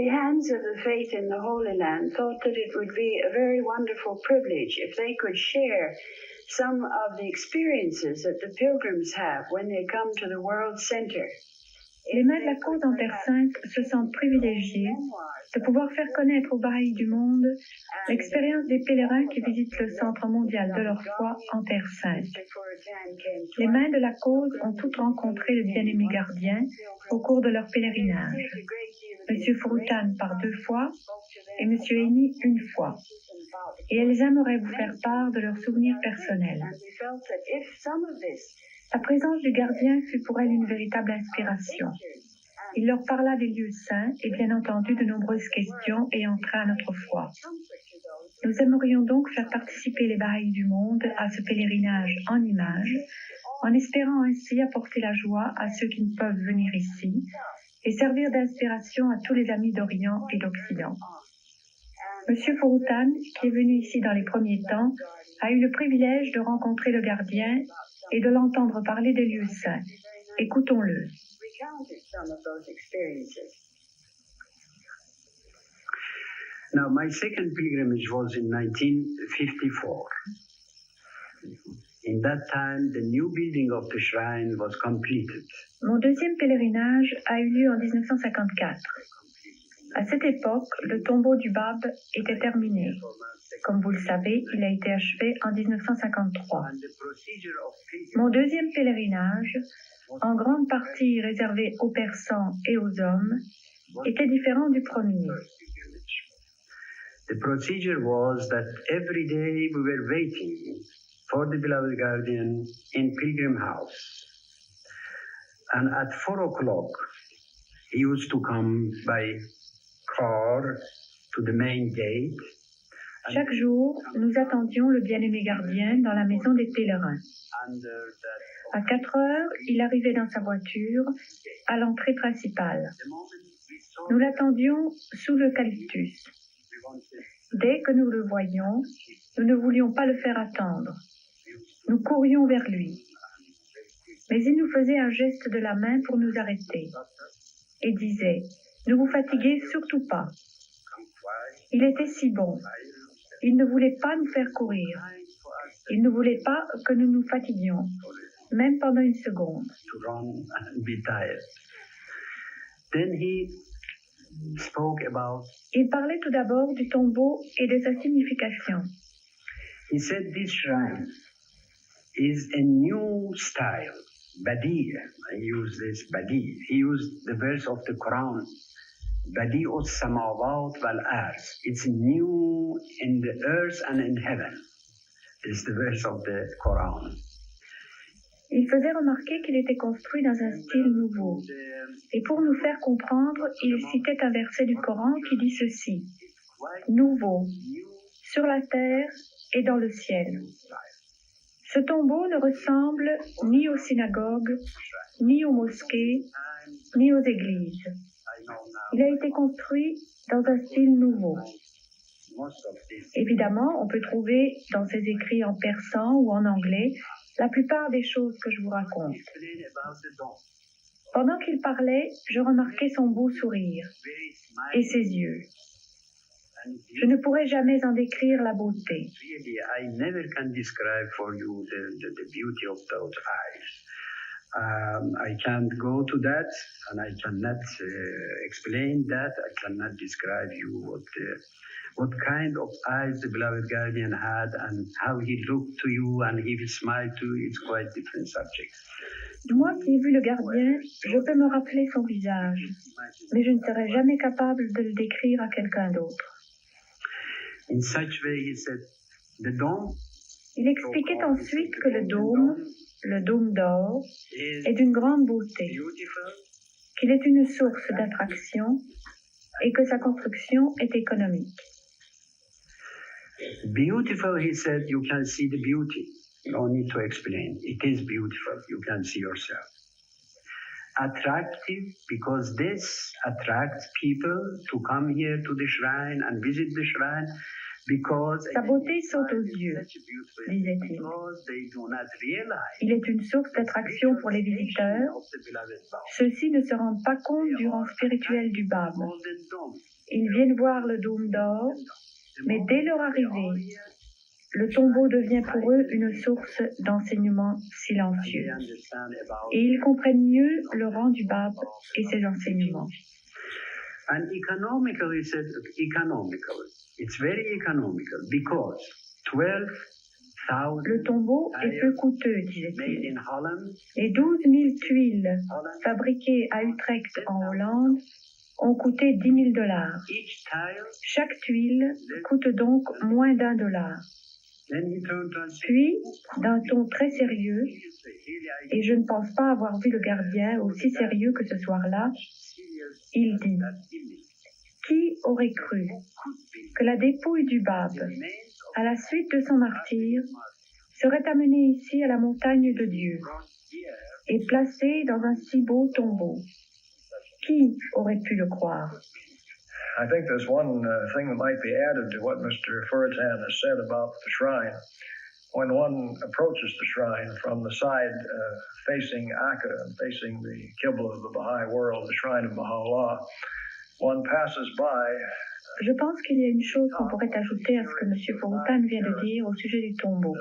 The hands of the faith in the Holy Land thought that it would be a very wonderful privilege if they could share some of the experiences that the pilgrims have when they come to the World Center. Les mains de la cause en Terre Sainte se sentent privilégiées de pouvoir faire connaître aux Baha'is du monde l'expérience des pèlerins qui visitent le centre mondial de leur foi en Terre Sainte. Les mains de la cause ont toutes rencontré le bien-aimé gardien au cours de leur pèlerinage. Monsieur Fouroutan par 2 fois et Monsieur Eni une fois. Et elles aimeraient vous faire part de leurs souvenirs personnels. La présence du gardien fut pour elles une véritable inspiration. Il leur parla des lieux saints et bien entendu de nombreuses questions ayant trait à notre foi. Nous aimerions donc faire participer les Baha'is du monde à ce pèlerinage en images, en espérant ainsi apporter la joie à ceux qui ne peuvent venir ici et servir d'inspiration à tous les amis d'Orient et d'Occident. Monsieur Fouroutan, qui est venu ici dans les premiers temps, a eu le privilège de rencontrer le gardien et de l'entendre parler des lieux saints. Écoutons-le. Now, my second pilgrimage was in 1954. In that time, the new building of the shrine was completed. Mon deuxième pèlerinage a eu lieu en 1954. À cette époque, le tombeau du Bab était terminé. Comme vous le savez, il a été achevé en 1953. Mon deuxième pèlerinage, en grande partie réservé aux Persans et aux hommes, était différent du premier. The procedure was that every day we were waiting for the beloved guardian in Pilgrim House. And at 4 o'clock, he used to come by car to the main gate. Chaque jour, nous attendions le bien-aimé gardien dans la maison des pèlerins. À 4 heures, il arrivait dans sa voiture à l'entrée principale. Nous l'attendions sous l'eucalyptus. Dès que nous le voyions, nous ne voulions pas le faire attendre. Nous courions vers lui. Mais il nous faisait un geste de la main pour nous arrêter et disait « Ne vous fatiguez surtout pas ». Il était si bon. Il ne voulait pas nous faire courir. Il ne voulait pas que nous nous fatiguions, même pendant une seconde. Il parlait tout d'abord du tombeau et de sa signification. He said this shrine is a new style, Badi'. I use this Badi'. He used the verse of the Quran, Badi'us samawat wal ard. It's new in the earth and in heaven. It's the verse of the Quran. Il faisait remarquer qu'il était construit dans un style nouveau. Et pour nous faire comprendre, il citait un verset du Coran qui dit ceci, « Nouveau, sur la terre et dans le ciel ». Ce tombeau ne ressemble ni aux synagogues, ni aux mosquées, ni aux églises. Il a été construit dans un style nouveau. Évidemment, on peut trouver dans ses écrits en persan ou en anglais la plupart des choses que je vous raconte. Pendant qu'il parlait, je remarquais son beau sourire et ses yeux. Je ne pourrais jamais en décrire la beauté. I never can describe for you the beauty of those eyes. I can't go to that, and I cannot explain that. I cannot describe you what kind of eyes the beloved guardian had, and how he looked to you, and he will smile to you. It's quite different subject. Moi qui ai vu le gardien, je peux me rappeler son visage, mais je ne serais jamais capable de le décrire à quelqu'un d'autre. In such way, he said, the dome. Il expliquait ensuite que le dôme d'or, est d'une grande beauté, qu'il est une source d'attraction et que sa construction est économique. Beautiful, he said, you can see the beauty. No need to explain. It is beautiful. You can see yourself. Attractive, because this attracts people to come here to the shrine and visit the shrine Sa beauté saute aux yeux, disait-il. Il est une source d'attraction pour les visiteurs. Ceux-ci ne se rendent pas compte du rang spirituel du Bab. Ils viennent voir le dôme d'or, mais dès leur arrivée, le tombeau devient pour eux une source d'enseignement silencieux. Et ils comprennent mieux le rang du Bab et ses enseignements. And economical, it's very economical because 12,000 Le tombeau est peu coûteux, disait-il. Les 12 000 tuiles fabriquées à Utrecht en Hollande ont coûté $10 000. Chaque tuile coûte donc moins $1. Puis, d'un ton très sérieux, et je ne pense pas avoir vu le gardien aussi sérieux que ce soir-là, il dit « Qui aurait cru que la dépouille du Bab, à la suite de son martyre, serait amenée ici à la montagne de Dieu et placée dans un si beau tombeau? Qui aurait pu le croire ?» I think there's one thing that might be added to what Mr. Furitan has said about the shrine. When one approaches the shrine from the side facing Akka and facing the Qibla of the Baha'i world, the shrine of Baha'u'llah, one passes by. Je pense qu'il y a une chose qu'on pourrait ajouter à ce que M. Furitan vient de dire au sujet du tombeau.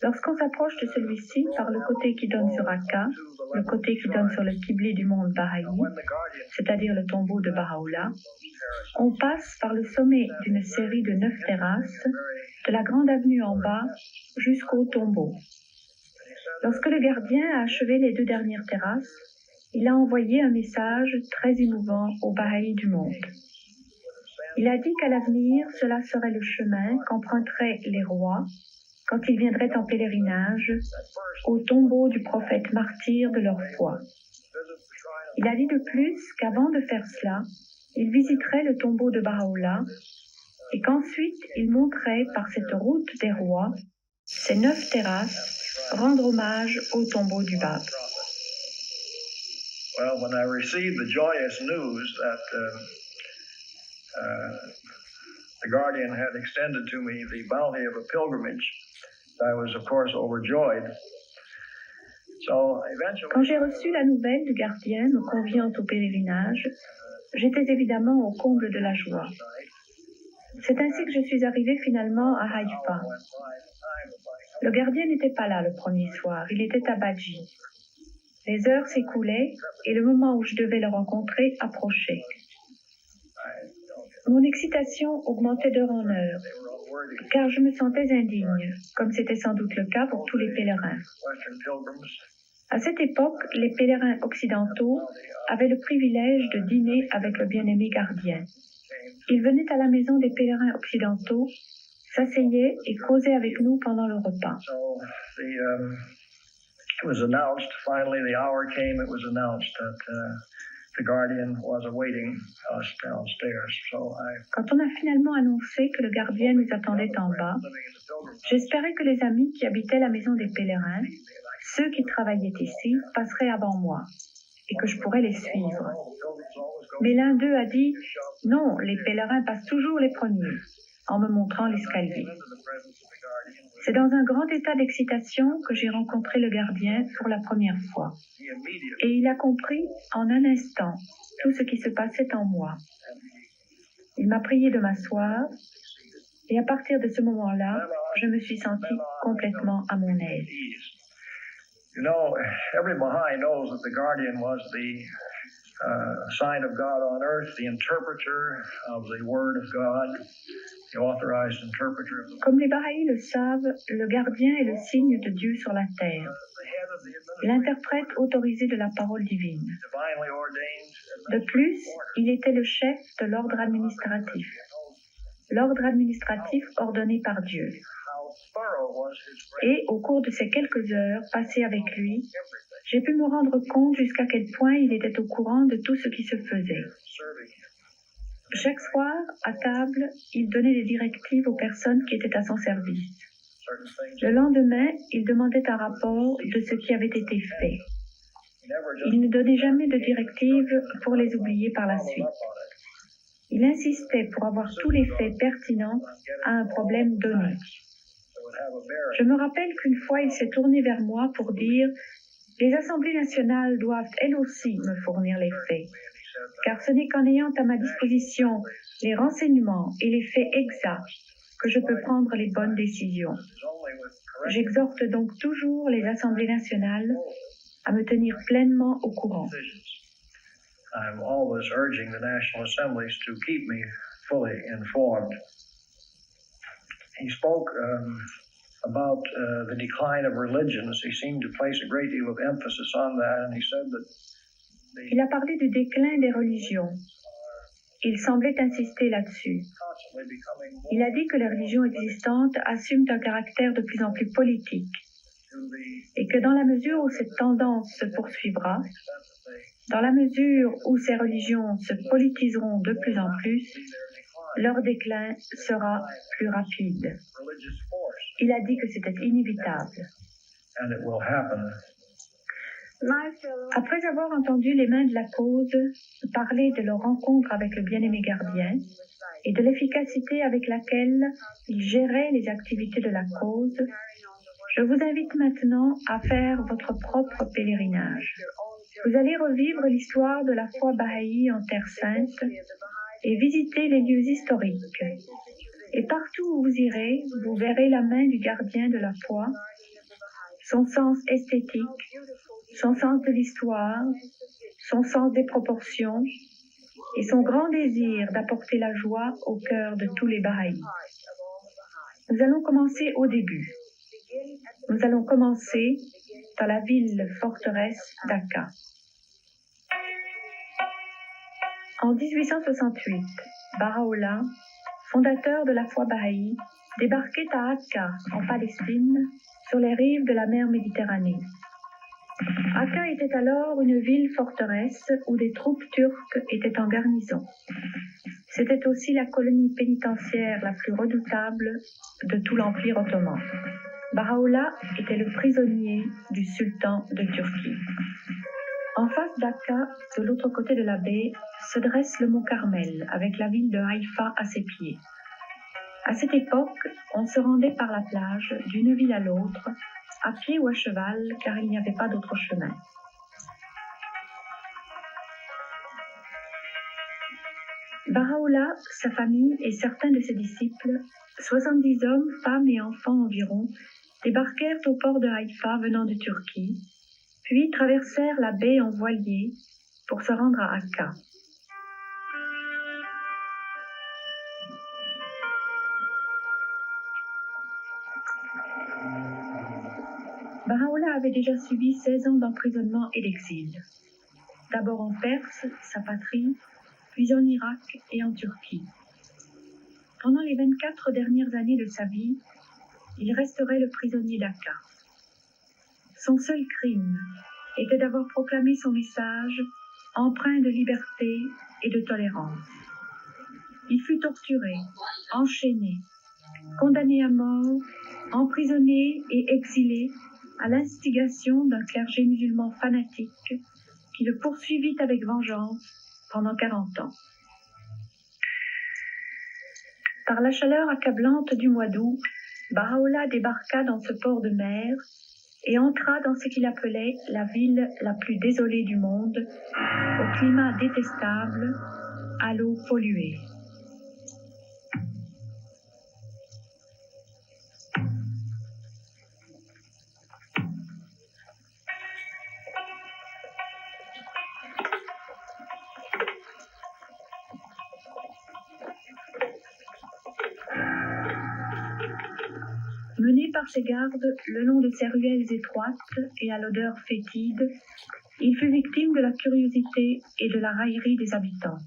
Lorsqu'on s'approche de celui-ci par le côté qui donne sur Akka, le côté qui donne sur le Qibli du monde Baha'i, c'est-à-dire le tombeau de Baha'u'llah, on passe par le sommet d'une série de 9 terrasses, de la grande avenue en bas jusqu'au tombeau. Lorsque le gardien a achevé les 2 dernières terrasses, il a envoyé un message très émouvant aux Baha'i du monde. Il a dit qu'à l'avenir, cela serait le chemin qu'emprunteraient les rois quand ils viendraient en pèlerinage au tombeau du prophète martyr de leur foi. Il a dit de plus qu'avant de faire cela, il visiterait le tombeau de Baha'u'llah et qu'ensuite il monterait par cette route des rois, ces 9 terrasses, rendre hommage au tombeau du Bab. Well, when I received the joyous news that the Guardian had extended to me the bounty of a pilgrimage, I was of course overjoyed. So eventually, quand j'ai reçu la nouvelle du gardien me conviant au pèlerinage, j'étais évidemment au comble de la joie. C'est ainsi que je suis arrivée finalement à Haïfa. Le gardien n'était pas là le premier soir, il était à Badji. Les heures s'écoulaient et le moment où je devais le rencontrer approchait. Mon excitation augmentait d'heure en heure, car je me sentais indigne, comme c'était sans doute le cas pour tous les pèlerins. À cette époque, les pèlerins occidentaux avaient le privilège de dîner avec le bien-aimé gardien. Ils venaient à la maison des pèlerins occidentaux, s'asseyaient et causaient avec nous pendant le repas. It was announced, finally the hour came, it was announced that the Guardian was awaiting us downstairs. Quand on a finalement annoncé que le gardien nous attendait en bas, j'espérais que les amis qui habitaient la maison des pèlerins, ceux qui travaillaient ici, passeraient avant moi et que je pourrais les suivre. Mais l'un d'eux a dit « Non, les pèlerins passent toujours les premiers », en me montrant l'escalier. C'est dans un grand état d'excitation que j'ai rencontré le gardien pour la première fois. Et il a compris en un instant tout ce qui se passait en moi. Il m'a prié de m'asseoir et à partir de ce moment-là, je me suis sentie complètement à mon aise. You know, every Baha'i knows that the Guardian was the sign of God on earth, the interpreter of the Word of God, the authorized interpreter of the... Comme les Baha'is le savent, le gardien est le signe de Dieu sur la terre, l'interprète autorisé de la parole divine. De plus, il était le chef de l'ordre administratif ordonné par Dieu. Et au cours de ces quelques heures passées avec lui, j'ai pu me rendre compte jusqu'à quel point il était au courant de tout ce qui se faisait. Chaque soir, à table, il donnait des directives aux personnes qui étaient à son service. Le lendemain, il demandait un rapport de ce qui avait été fait. Il ne donnait jamais de directives pour les oublier par la suite. Il insistait pour avoir tous les faits pertinents à un problème donné. Je me rappelle qu'une fois il s'est tourné vers moi pour dire « Les assemblées nationales doivent elles aussi me fournir les faits, car ce n'est qu'en ayant à ma disposition les renseignements et les faits exacts que je peux prendre les bonnes décisions. J'exhorte donc toujours les assemblées nationales à me tenir pleinement au courant. » I'm always urging the national assemblies to keep me fully informed. He spoke about the decline of religions. He seemed to place a great deal of emphasis on that, and he said that Il a parlé du déclin des religions. Il semblait insister là-dessus. Il a dit que les religions existantes assument un caractère de plus en plus politique et que dans la mesure où cette tendance se poursuivra, dans la mesure où ces religions se politiseront de plus en plus, leur déclin sera plus rapide. Il a dit que c'était inévitable. Après avoir entendu les mains de la cause parler de leur rencontre avec le bien-aimé gardien et de l'efficacité avec laquelle ils géraient les activités de la cause, je vous invite maintenant à faire votre propre pèlerinage. Vous allez revivre l'histoire de la foi bahaï en Terre Sainte et visiter les lieux historiques. Et partout où vous irez, vous verrez la main du gardien de la foi, son sens esthétique, son sens de l'histoire, son sens des proportions et son grand désir d'apporter la joie au cœur de tous les Bahaïs. Nous allons commencer au début. Nous allons commencer dans la ville-forteresse d'Aqqa. En 1868, Baha'u'llah, fondateur de la foi Baha'i, débarquait à Aqqa, en Palestine, sur les rives de la mer Méditerranée. Aqqa était alors une ville-forteresse où des troupes turques étaient en garnison. C'était aussi la colonie pénitentiaire la plus redoutable de tout l'Empire ottoman. Baha'u'llah était le prisonnier du sultan de Turquie. En face d'Aqqa, de l'autre côté de la baie, se dresse le mont Carmel, avec la ville de Haïfa à ses pieds. À cette époque, on se rendait par la plage d'une ville à l'autre, à pied ou à cheval, car il n'y avait pas d'autre chemin. Baha'u'llah, sa famille et certains de ses disciples, 70 hommes, femmes et enfants environ, débarquèrent au port de Haïfa venant de Turquie, puis traversèrent la baie en voilier pour se rendre à Aqqa. Baha'u'llah avait déjà subi 16 ans d'emprisonnement et d'exil. D'abord en Perse, sa patrie, puis en Irak et en Turquie. Pendant les 24 dernières années de sa vie, il resterait le prisonnier d'Aqqa. Son seul crime était d'avoir proclamé son message empreint de liberté et de tolérance. Il fut torturé, enchaîné, condamné à mort, emprisonné et exilé à l'instigation d'un clergé musulman fanatique qui le poursuivit avec vengeance pendant 40 ans. Par la chaleur accablante du mois d'août, Baha'u'llah débarqua dans ce port de mer et entra dans ce qu'il appelait la ville la plus désolée du monde, au climat détestable, à l'eau polluée. Mené par ses gardes le long de ces ruelles étroites et à l'odeur fétide, il fut victime de la curiosité et de la raillerie des habitants.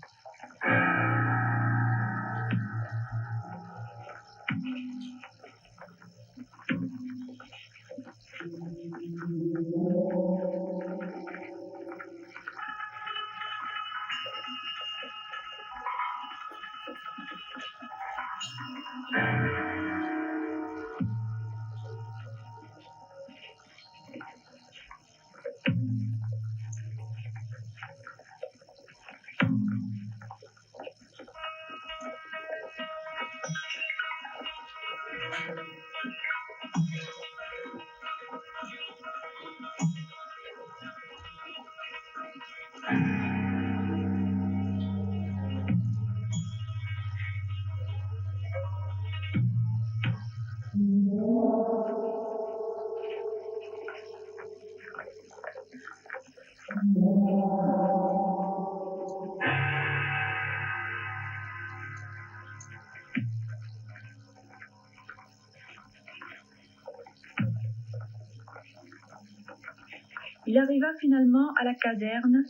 Il arriva finalement à la caserne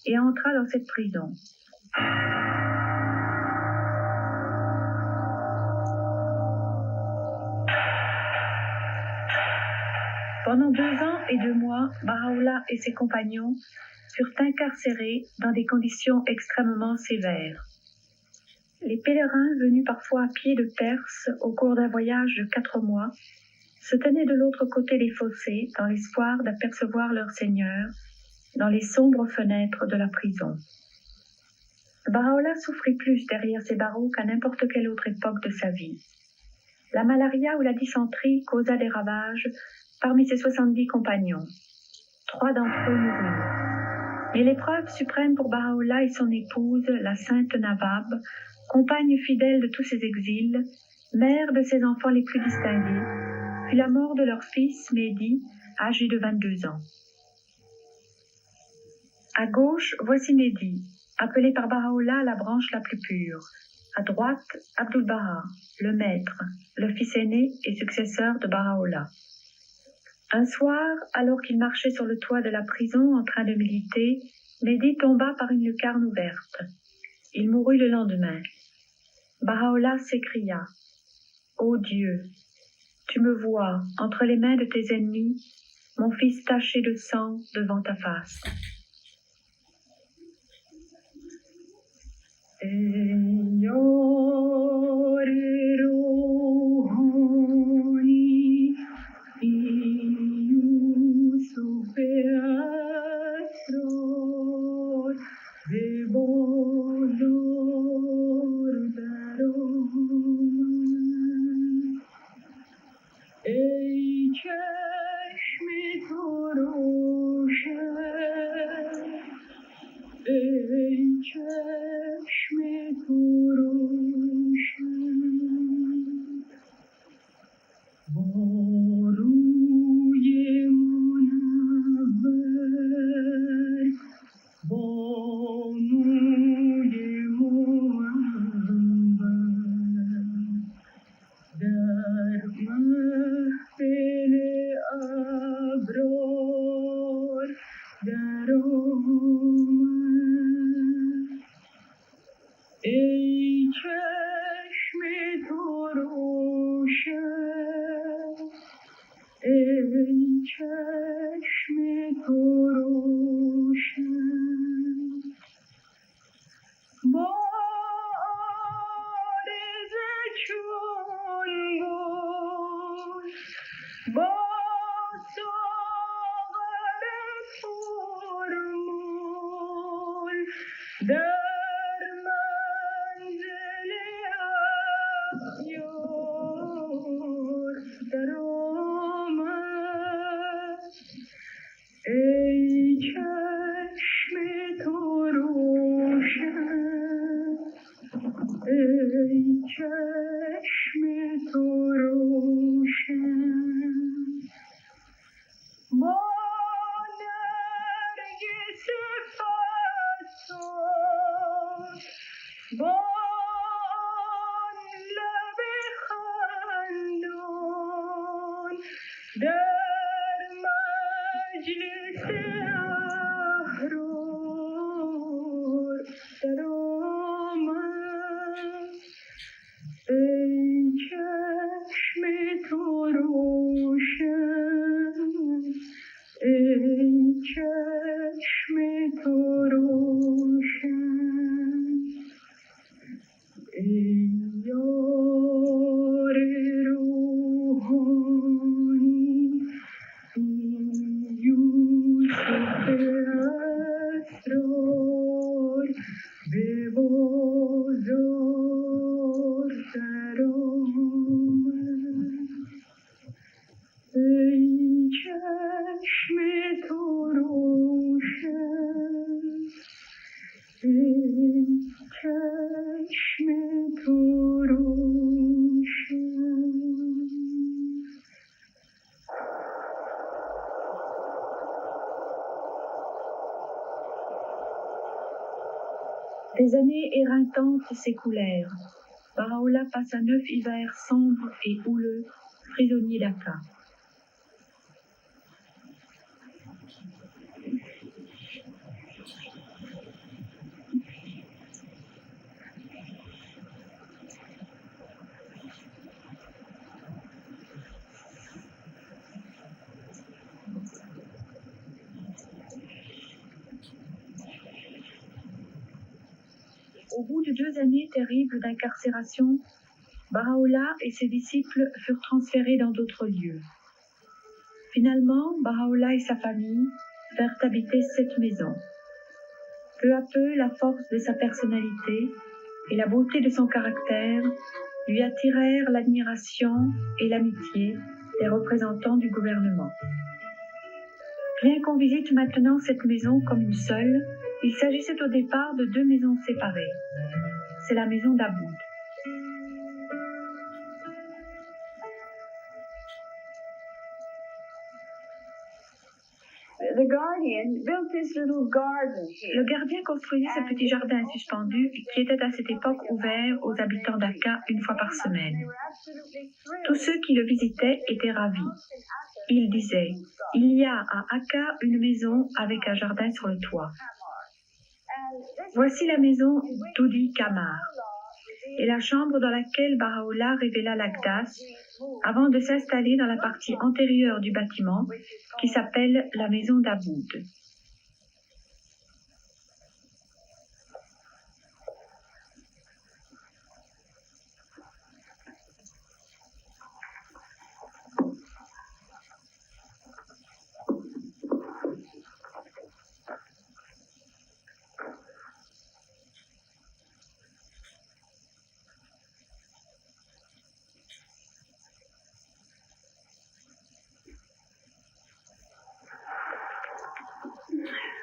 et entra dans cette prison. Pendant 2 ans et 2 mois, Baha'u'llah et ses compagnons furent incarcérés dans des conditions extrêmement sévères. Les pèlerins, venus parfois à pied de Perse au cours d'un voyage de 4 mois, se tenaient de l'autre côté des fossés dans l'espoir d'apercevoir leur Seigneur dans les sombres fenêtres de la prison. Baha'u'llah souffrit plus derrière ses barreaux qu'à n'importe quelle autre époque de sa vie. La malaria ou la dysenterie causa des ravages parmi ses 70 compagnons. 3 d'entre eux moururent. Mais l'épreuve suprême pour Baha'u'llah et son épouse, la sainte Nawab, compagne fidèle de tous ses exils, mère de ses enfants les plus distingués, fut la mort de leur fils Mehdi, âgé de 22 ans. À gauche, voici Mehdi, appelé par Baha'u'llah la branche la plus pure. À droite, Abdul Baha, le maître, le fils aîné et successeur de Baha'u'llah. Un soir, alors qu'il marchait sur le toit de la prison en train de méditer, Mehdi tomba par une lucarne ouverte. Il mourut le lendemain. Baha'u'llah s'écria « Ô Dieu, tu me vois, entre les mains de tes ennemis, mon fils taché de sang devant ta face. » Des années éreintantes s'écoulèrent. Baha'u'llah passa 9 hivers sombres et houleux, prisonnier d'Aqqa. Au bout de 2 années terribles d'incarcération, Baha'u'llah et ses disciples furent transférés dans d'autres lieux. Finalement, Baha'u'llah et sa famille vinrent habiter cette maison. Peu à peu, la force de sa personnalité et la beauté de son caractère lui attirèrent l'admiration et l'amitié des représentants du gouvernement. Bien qu'on visite maintenant cette maison comme une seule, il s'agissait au départ de 2 maisons séparées. C'est la maison d'Aboud. Le gardien construisit ce petit jardin suspendu qui était à cette époque ouvert aux habitants d'Aka une fois par semaine. Tous ceux qui le visitaient étaient ravis. Il disait « Il y a à Akka une maison avec un jardin sur le toit. Voici la maison d'Oudi Kamar et la chambre dans laquelle Baha'u'llah révéla l'Aqdas avant de s'installer dans la partie antérieure du bâtiment qui s'appelle la maison d'Aboud. »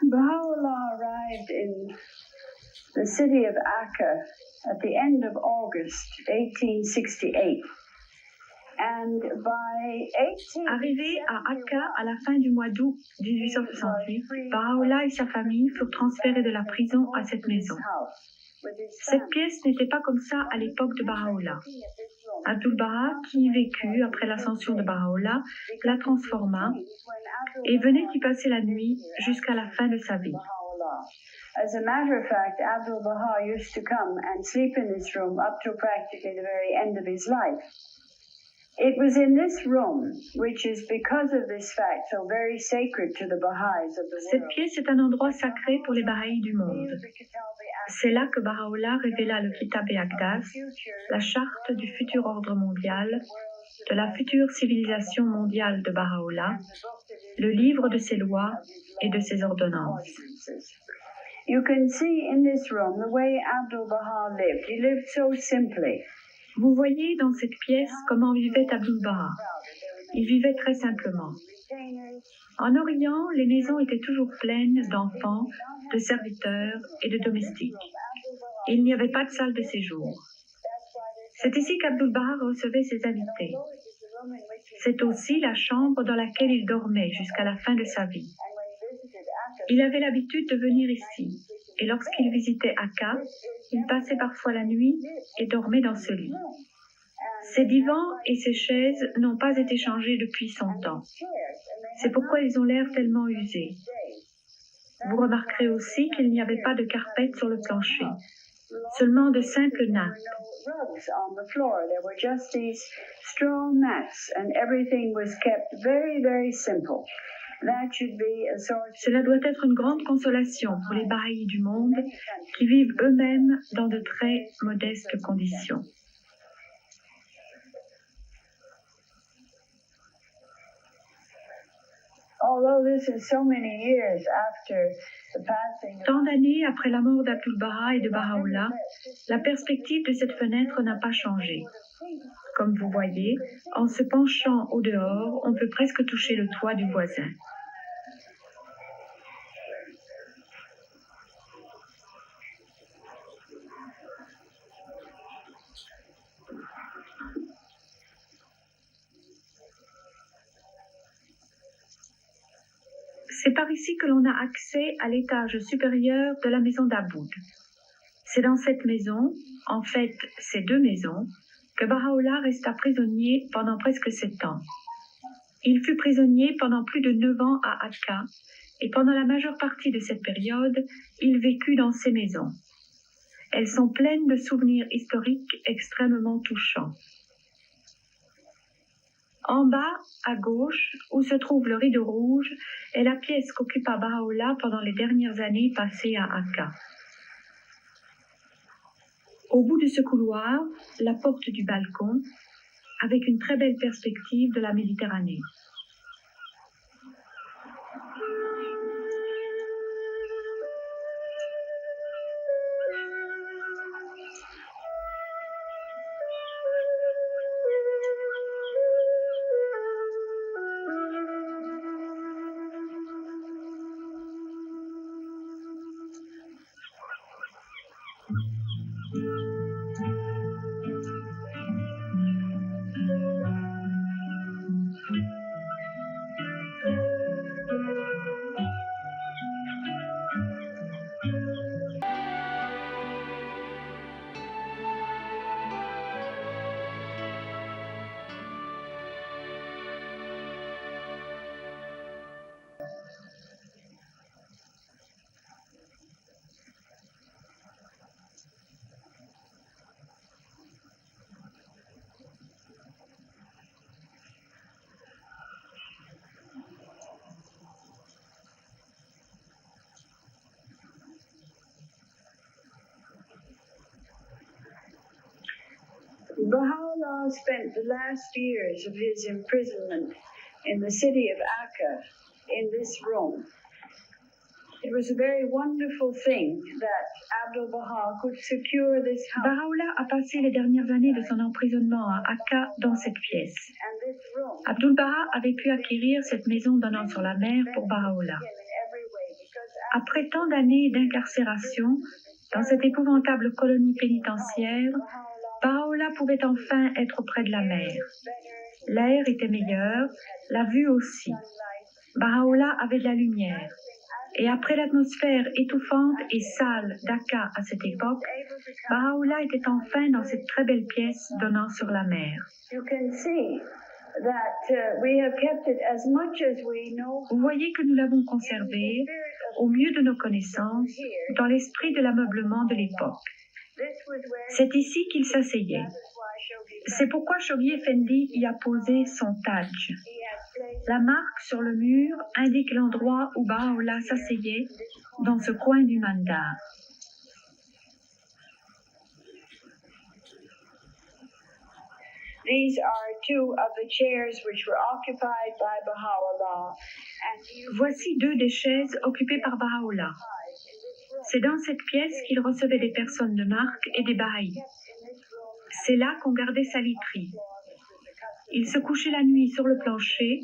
Baha'u'llah arrived in the city of Akka at the end of August 1868. And by Arrivé à Akka à la fin du mois d'août 1868, Baha'u'llah et sa famille furent transférés de la prison à cette maison. Cette pièce n'était pas comme ça à l'époque de Baha'u'llah. Abdul-Baha, qui y vécut après l'ascension de Baha'u'llah, la transforma et venait y passer la nuit jusqu'à la fin de sa vie. As a matter of fact, Abdul-Baha used to come and sleep in this room up to practically the very end of his life. It was in this room, which is because of this fact so very sacred to the Baha'is of the world. Cette pièce est un endroit sacré pour les Bahaïs du monde. C'est là que Baha'u'llah révéla le Kitab et Aqdas, la charte du futur ordre mondial, de la future civilisation mondiale de Baha'u'llah, le livre de ses lois et de ses ordonnances. You can see in this room the way Abdul-Baha lived. He lived so simply. Vous voyez dans cette pièce comment vivait Abdul-Baha. Il vivait très simplement. En Orient, les maisons étaient toujours pleines d'enfants, de serviteurs et de domestiques. Et il n'y avait pas de salle de séjour. C'est ici qu'Abdul-Baha recevait ses invités. C'est aussi la chambre dans laquelle il dormait jusqu'à la fin de sa vie. Il avait l'habitude de venir ici, et lorsqu'il visitait Akka, il passait parfois la nuit et dormait dans ce lit. Ces divans et ces chaises n'ont pas été changés depuis 100 ans. C'est pourquoi ils ont l'air tellement usés. Vous remarquerez aussi qu'il n'y avait pas de carpette sur le plancher, seulement de simples nappes. Cela doit être une grande consolation pour les Bahaïs du monde qui vivent eux-mêmes dans de très modestes conditions. Tant d'années après la mort d'Abdul-Baha et de Baha'u'llah, la perspective de cette fenêtre n'a pas changé. Comme vous voyez, en se penchant au dehors, on peut presque toucher le toit du voisin. C'est par ici que l'on a accès à l'étage supérieur de la maison d'Aboud. C'est dans cette maison, en fait, ces 2 maisons, que Baha'u'llah resta prisonnier pendant presque 7 ans. Il fut prisonnier pendant plus de 9 ans à Akka, et pendant la majeure partie de cette période, il vécut dans ces maisons. Elles sont pleines de souvenirs historiques extrêmement touchants. En bas, à gauche, où se trouve le rideau rouge, est la pièce qu'occupa Baha'u'llah pendant les dernières années passées à Akka. Au bout de ce couloir, la porte du balcon, avec une très belle perspective de la Méditerranée. Baha'u'llah spent the last years of his imprisonment in the city of Akka in this room. It was a very wonderful thing that Abdu'l-Baha could secure this house. Baha'u'llah a passé les dernières années de son emprisonnement à Akka dans cette pièce. And this room Abdul-Baha avait pu acquérir cette maison donnant sur la mer pour Baha'u'llah. in every way because Après tant d'années d'incarcération dans cette épouvantable colonie pénitentiaire, Baha'u'llah pouvait enfin être près de la mer. L'air était meilleur, la vue aussi. Baha'u'llah avait de la lumière. Et après l'atmosphère étouffante et sale d'Akka à cette époque, Baha'u'llah était enfin dans cette très belle pièce donnant sur la mer. you can see that we have kept it as much as we know. Vous voyez que nous l'avons conservé, au mieux de nos connaissances, dans l'esprit de l'ameublement de l'époque. This was where C'est ici qu'il s'asseyait. C'est pourquoi Shoghi Effendi y a posé son tadj. he had placed La marque sur le mur indique l'endroit où Baha'u'llah s'asseyait dans ce coin du mandar. These are two of the chairs which were occupied by Baha'u'llah. And you Voici deux des chaises occupées par Baha'u'llah. C'est dans cette pièce qu'il recevait des personnes de marque et des Bahaïs. C'est là qu'on gardait sa literie. Il se couchait la nuit sur le plancher,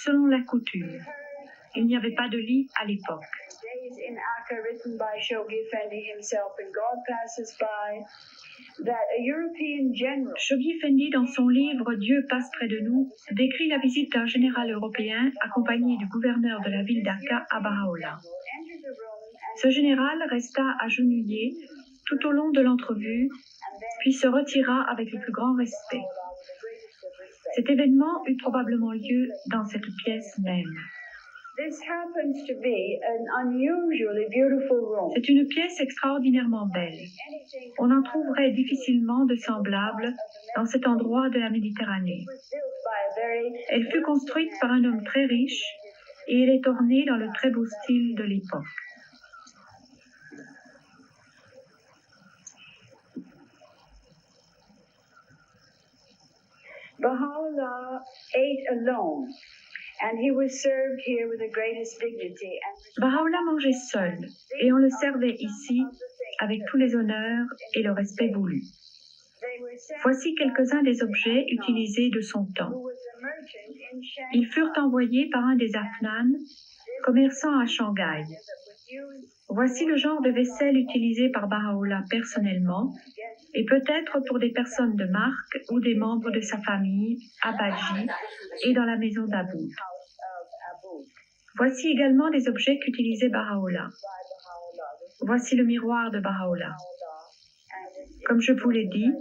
selon la coutume. Il n'y avait pas de lit à l'époque. days in Akka written by Shoghi Effendi himself in God Passes By that a European general Shoghi Effendi, dans son livre Dieu passe près de nous, décrit la visite d'un général européen accompagné du gouverneur de la ville d'Akka à Baha'u'llah. entered the room and Ce général resta agenouillé tout au long de l'entrevue, puis se retira avec le plus grand respect. Cet événement eut probablement lieu dans cette pièce même. this happens to be an unusually beautiful room. C'est une pièce extraordinairement belle. Anything On en trouverait difficilement de semblables dans cet endroit de la Méditerranée. was built by a very Elle fut construite par un homme très riche et elle est ornée dans le très beau style de l'époque. Baha'u'llah ate alone, and he was served here with the greatest dignity and Baha'u'llah mangeait seul et on le servait ici avec tous les honneurs et le respect voulu. they were sent Voici quelques-uns des objets utilisés de son who temps. was a merchant in Shanghai Ils furent envoyés par un des Afnan, commerçant à Shanghai. that was used Voici le genre de vaisselle utilisé par Baha'u'llah personnellement et peut-être pour des personnes de marque ou des membres de sa famille à Baji et dans la maison d'Aboud. of Abu Voici également des objets qu'utilisait Baha'u'llah. by Baha'u'llah. This Voici le miroir de Baha'u'llah. and it's Comme je vous l'ai dit,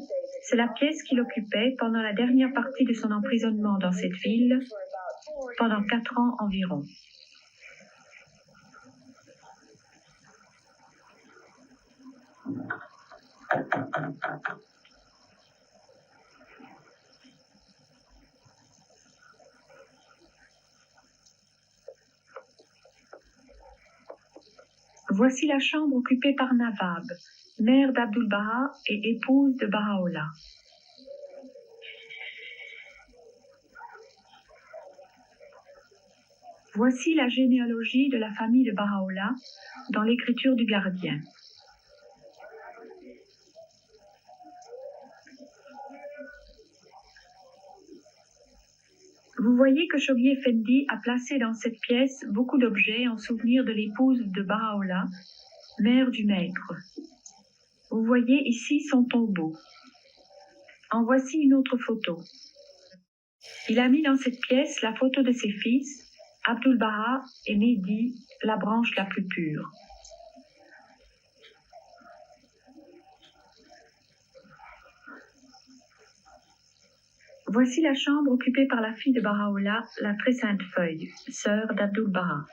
c'est la pièce qu'il occupait pendant la dernière partie de son emprisonnement dans cette ville, for about 4 pendant 4 ans environ. Voici la chambre occupée par Nawab, mère d'Abdul-Baha et épouse de Baha'u'llah. Voici la généalogie de la famille de Baha'u'llah dans l'écriture du gardien. Vous voyez que Shoghi Effendi a placé dans cette pièce beaucoup d'objets en souvenir de l'épouse de Baha'u'llah, mère du maître. Vous voyez ici son tombeau. En voici une autre photo. Il a mis dans cette pièce la photo de ses fils, Abdul-Baha et Mehdi, la branche la plus pure. Voici la chambre occupée par la fille de Baha'u'llah, la très sainte feuille, sœur d'Abdul-Baha.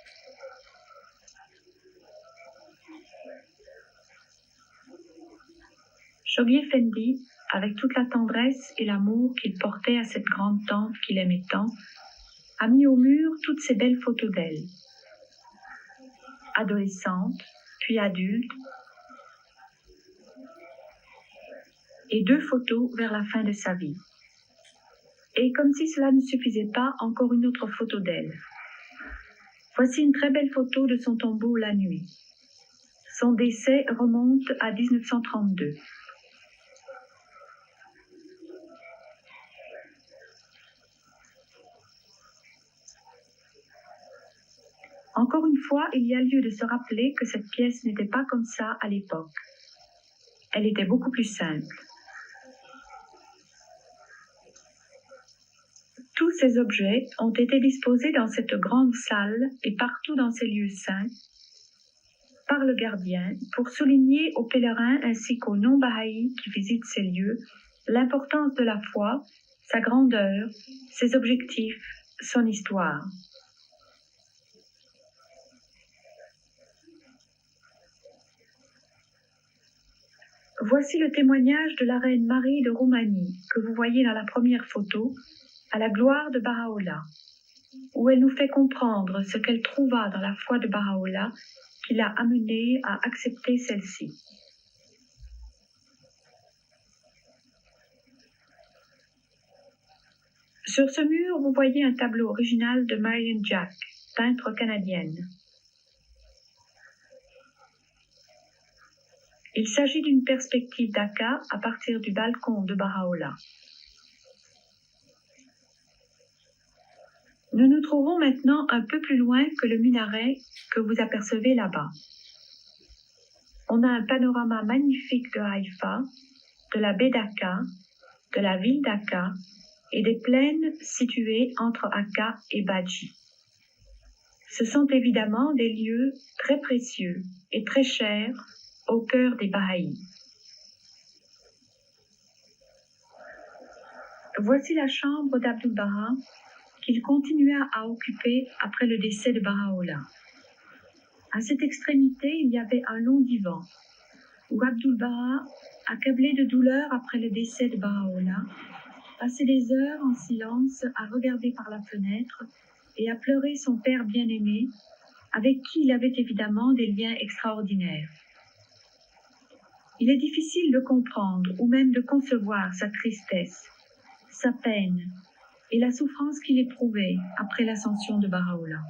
Shoghi Effendi, avec toute la tendresse et l'amour qu'il portait à cette grande tante qu'il aimait tant, a mis au mur toutes ces belles photos d'elle. Adolescente, puis adulte, et 2 photos vers la fin de sa vie. Et comme si cela ne suffisait pas, encore une autre photo d'elle. Voici une très belle photo de son tombeau la nuit. Son décès remonte à 1932. Encore une fois, il y a lieu de se rappeler que cette pièce n'était pas comme ça à l'époque. Elle était beaucoup plus simple. Tous ces objets ont été disposés dans cette grande salle et partout dans ces lieux saints par le gardien pour souligner aux pèlerins ainsi qu'aux non-bahaïs qui visitent ces lieux l'importance de la foi, sa grandeur, ses objectifs, son histoire. Voici le témoignage de la reine Marie de Roumanie que vous voyez dans la première photo, à la gloire de Baha'u'llah, où elle nous fait comprendre ce qu'elle trouva dans la foi de Baha'u'llah qui l'a amenée à accepter celle-ci. Sur ce mur, vous voyez un tableau original de Marian Jack, peintre canadienne. Il s'agit d'une perspective d'Aqqa à partir du balcon de Baha'u'llah. Nous nous trouvons maintenant un peu plus loin que le minaret que vous apercevez là-bas. On a un panorama magnifique de Haïfa, de la baie d'Aqqa, de la ville d'Aqqa et des plaines situées entre Aqqa et Badji. Ce sont évidemment des lieux très précieux et très chers au cœur des Bahaïs. Voici la chambre d'Abdul-Baha qu'il continua à occuper après le décès de Baha'u'llah. À cette extrémité, il y avait un long divan où Abdul-Baha, accablé de douleur après le décès de Baha'u'llah, passait des heures en silence à regarder par la fenêtre et à pleurer son père bien-aimé, avec qui il avait évidemment des liens extraordinaires. Il est difficile de comprendre ou même de concevoir sa tristesse, sa peine et la souffrance qu'il éprouvait après l'ascension de Baha'u'llah.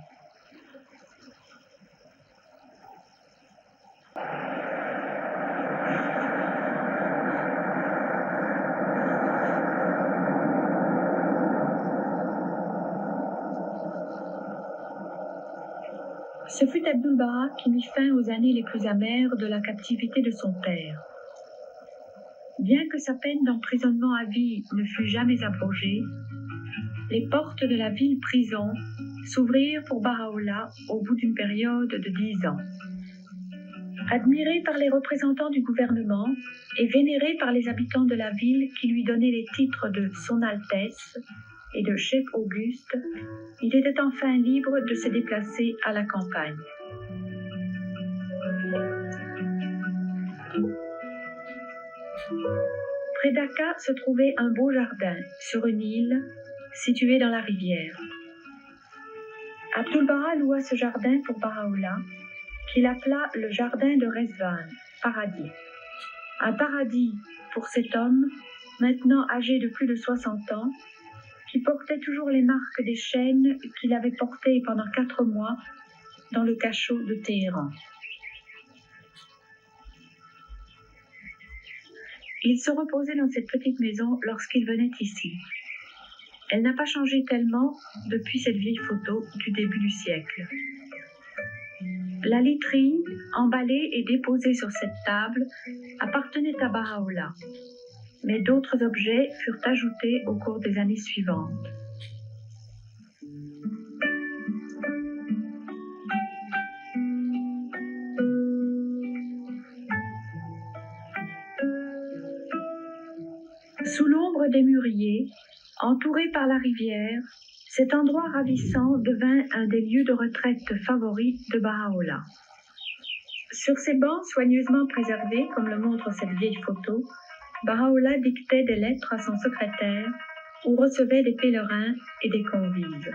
Ce fut Abdul-Baha qui mit fin aux années les plus amères de la captivité de son père. Bien que sa peine d'emprisonnement à vie ne fût jamais abrogée, les portes de la ville-prison s'ouvrirent pour Baha'u'llah au bout d'une période de 10 ans. Admiré par les représentants du gouvernement et vénéré par les habitants de la ville qui lui donnaient les titres de Son Altesse et de Chef Auguste, il était enfin libre de se déplacer à la campagne. Près d'Aqqa se trouvait un beau jardin sur une île située dans la rivière. Abdul-Baha loua ce jardin pour Baha'u'llah, qu'il appela le jardin de Rezvan, paradis. Un paradis pour cet homme, maintenant âgé de plus de 60 ans, qui portait toujours les marques des chaînes qu'il avait portées pendant 4 mois dans le cachot de Téhéran. Il se reposait dans cette petite maison lorsqu'il venait ici. Elle n'a pas changé tellement depuis cette vieille photo du début du siècle. La literie, emballée et déposée sur cette table, appartenait à Baha'u'llah, mais d'autres objets furent ajoutés au cours des années suivantes. Sous l'ombre des mûriers, entouré par la rivière, cet endroit ravissant devint un des lieux de retraite favoris de Baha'u'llah. Sur ces bancs soigneusement préservés, comme le montre cette vieille photo, Baha'u'llah dictait des lettres à son secrétaire ou recevait des pèlerins et des convives.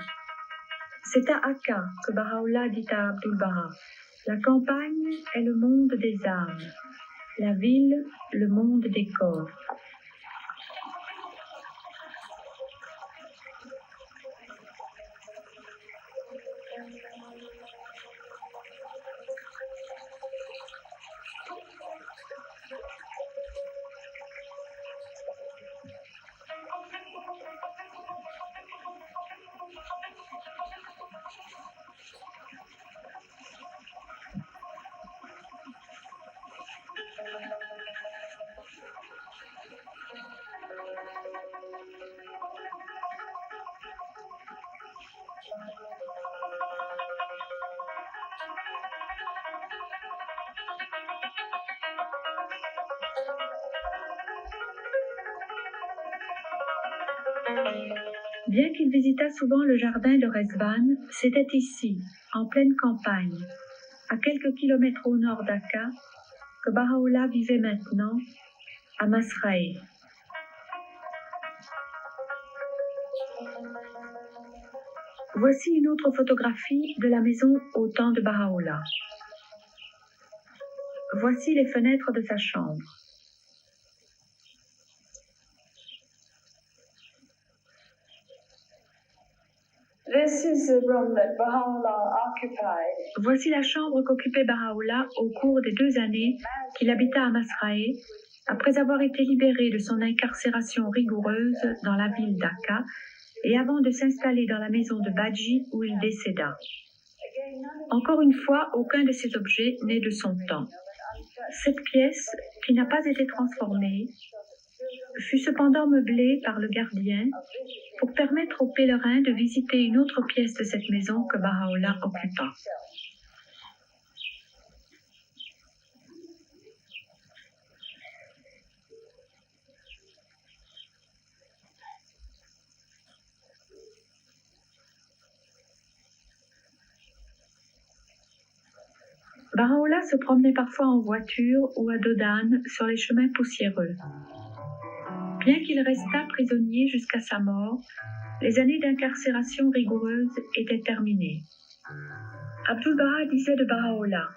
C'est à Akka que Baha'u'llah dit à Abdul-Baha: « La campagne est le monde des âmes, la ville, le monde des corps. » Bien qu'il visitât souvent le jardin de Rezvan, c'était ici, en pleine campagne, à quelques kilomètres au nord d'Akka, que Baha'u'llah vivait maintenant, à Masrae. Voici une autre photographie de la maison au temps de Baha'u'llah. Voici les fenêtres de sa chambre. This is the room that Baha'u'llah occupied. Voici la chambre qu'occupait Baha'u'llah au cours des 2 années qu'il habita à Masrae, après avoir été libéré de son incarcération rigoureuse dans la ville d'Akka et avant de s'installer dans la maison de Badji où il décéda. Encore une fois, aucun de ces objets n'est de son temps. Cette pièce, qui n'a pas été transformée, fut cependant meublée par le gardien pour permettre aux pèlerins de visiter une autre pièce de cette maison que Baha'u'llah occupa. Baha'u'llah se promenait parfois en voiture ou à dos d'âne sur les chemins poussiéreux. Bien qu'il restât prisonnier jusqu'à sa mort, les années d'incarcération rigoureuse étaient terminées. Abdul-Baha disait de Baha'u'llah: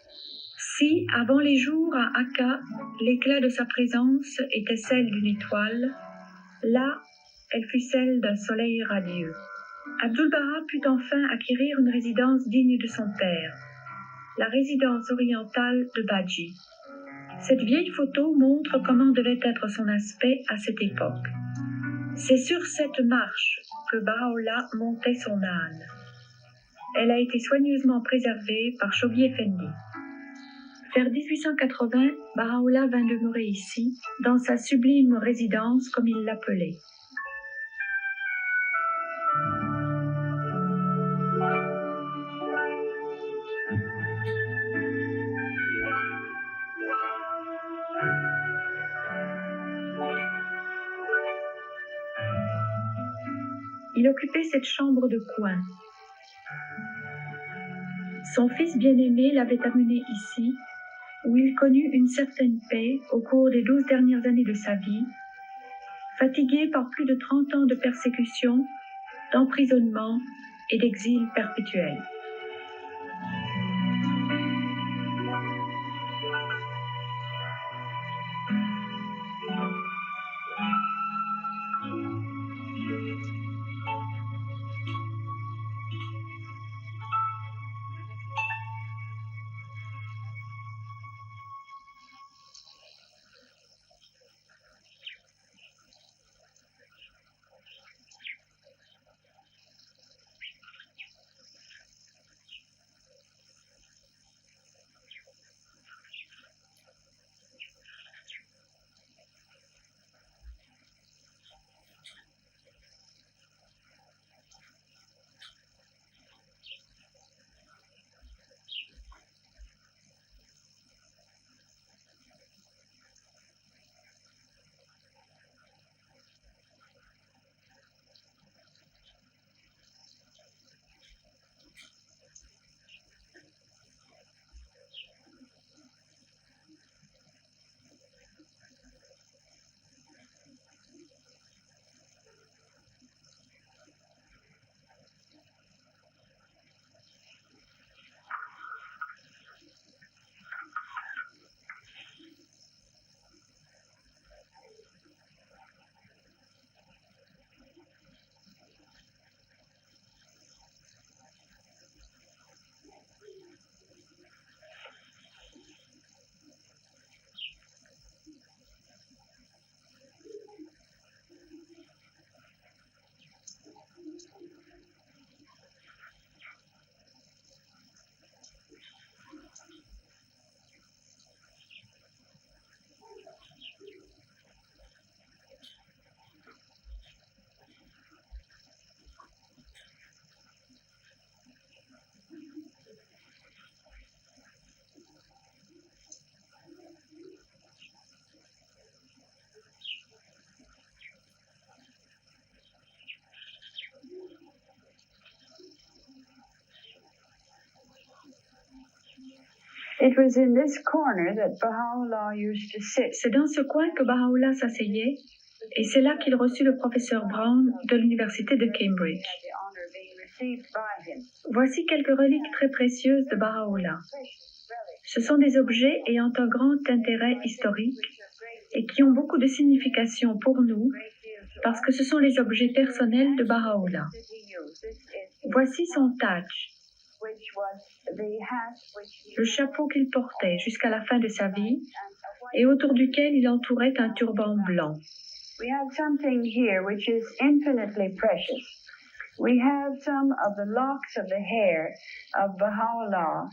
« Si, avant les jours à Akka, l'éclat de sa présence était celle d'une étoile, là, elle fut celle d'un soleil radieux. » Abdul-Baha put enfin acquérir une résidence digne de son père, la résidence orientale de Badji. Cette vieille photo montre comment devait être son aspect à cette époque. C'est sur cette marche que Baha'u'llah montait son âne. Elle a été soigneusement préservée par Shoghi Effendi. Vers 1880, Baha'u'llah vint demeurer ici, dans sa sublime résidence comme il l'appelait. Il occupait cette chambre de coin. Son fils bien-aimé l'avait amené ici, où il connut une certaine paix au cours des 12 dernières années de sa vie, fatigué par plus de 30 ans de persécution, d'emprisonnement et d'exil perpétuel. It was in this corner that Baha'u'llah used to sit. C'est dans ce coin que Baha'u'llah s'asseyait, et c'est là qu'il reçut le professeur Brown de l'université de Cambridge. Voici quelques reliques très précieuses de Baha'u'llah. Ce sont des objets ayant un grand intérêt historique et qui ont beaucoup de signification pour nous parce que ce sont les objets personnels de Baha'u'llah. Voici son tadj, le chapeau qu'il portait jusqu'à la fin de sa vie et autour duquel il entourait un turban blanc. We have something here which is infinitely precious. We have some of the locks of the hair of Baha'u'llah,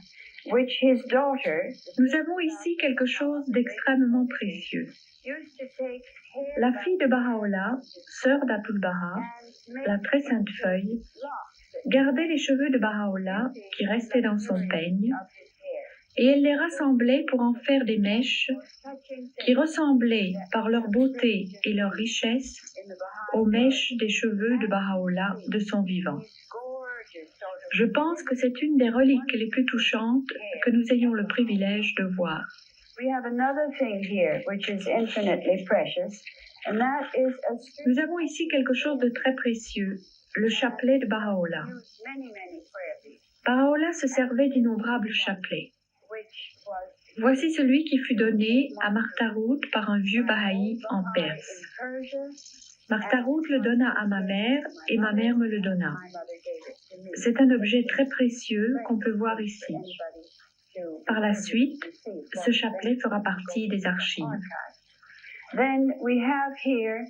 which his daughter Nous avons ici quelque chose d'extrêmement précieux. used to take hair La fille de Baha'u'llah, sœur d'Abdul-Baha, la très sainte feuille, gardait les cheveux de Baha'u'llah qui restaient dans son peigne et elle les rassemblait pour en faire des mèches qui ressemblaient par leur beauté et leur richesse aux mèches des cheveux de Baha'u'llah de son vivant. Je pense que c'est une des reliques les plus touchantes que nous ayons le privilège de voir. We have another thing here which is infinitely precious, and that is a Nous avons ici quelque chose de très précieux, le chapelet de Baha'u'llah. many prayer beads, Baha'u'llah se servait d'innombrables chapelets. which was Voici celui qui fut donné à Martarout par un vieux Baha'i en Perse. in Persia. Martarout le donna à ma mère et ma mère me le donna. My mother gave it to me. C'est un objet très précieux qu'on peut voir ici. Par la suite, ce chapelet fera partie des archives. Then we have here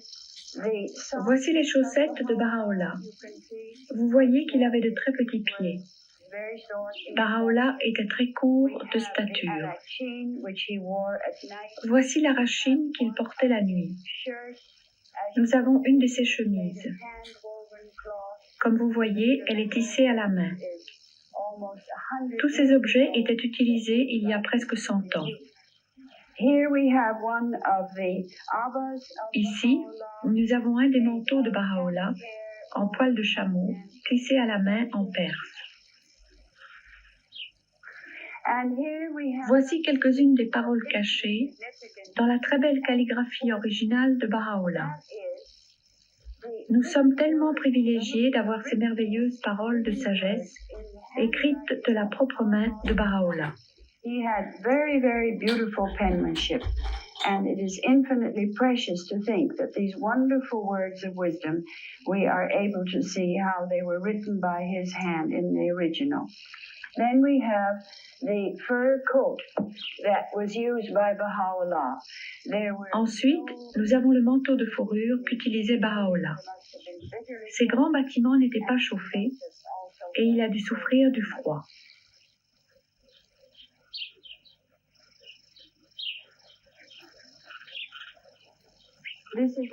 the Voici les chaussettes de Baha'u'llah. you can see Vous voyez qu'il avait de très petits pieds. very short Baha'u'llah était très court de the stature. arachine which he wore at night, Voici la rachine qu'il portait la nuit. shirt, Nous avons une de ses chemises. hand-woven cloth Comme vous voyez, elle est tissée à la main. is almost 100 Tous ces objets étaient utilisés il y a presque 100 ans. Here we have one of the abbas of Ici, Baha'u'llah, nous avons un des manteaux de Baha'u'llah en poil de chameau, tissé à la main en Perse. and here we have Voici quelques-unes des paroles cachées significant dans la très belle calligraphie originale de Baha'u'llah. is Nous sommes tellement privilégiés d'avoir ces merveilleuses paroles de sagesse écrites de la propre main de Baha'u'llah. he had very beautiful penmanship, and it is infinitely precious to think that these wonderful words of wisdom, we are able to see how they were written by his hand in the original. Then we have the fur coat that was used by Baha'u'llah. There were Ensuite, nous avons le manteau de fourrure qu'utilisait Baha'u'llah. Ces grands bâtiments n'étaient pas chauffés et il a dû souffrir du froid.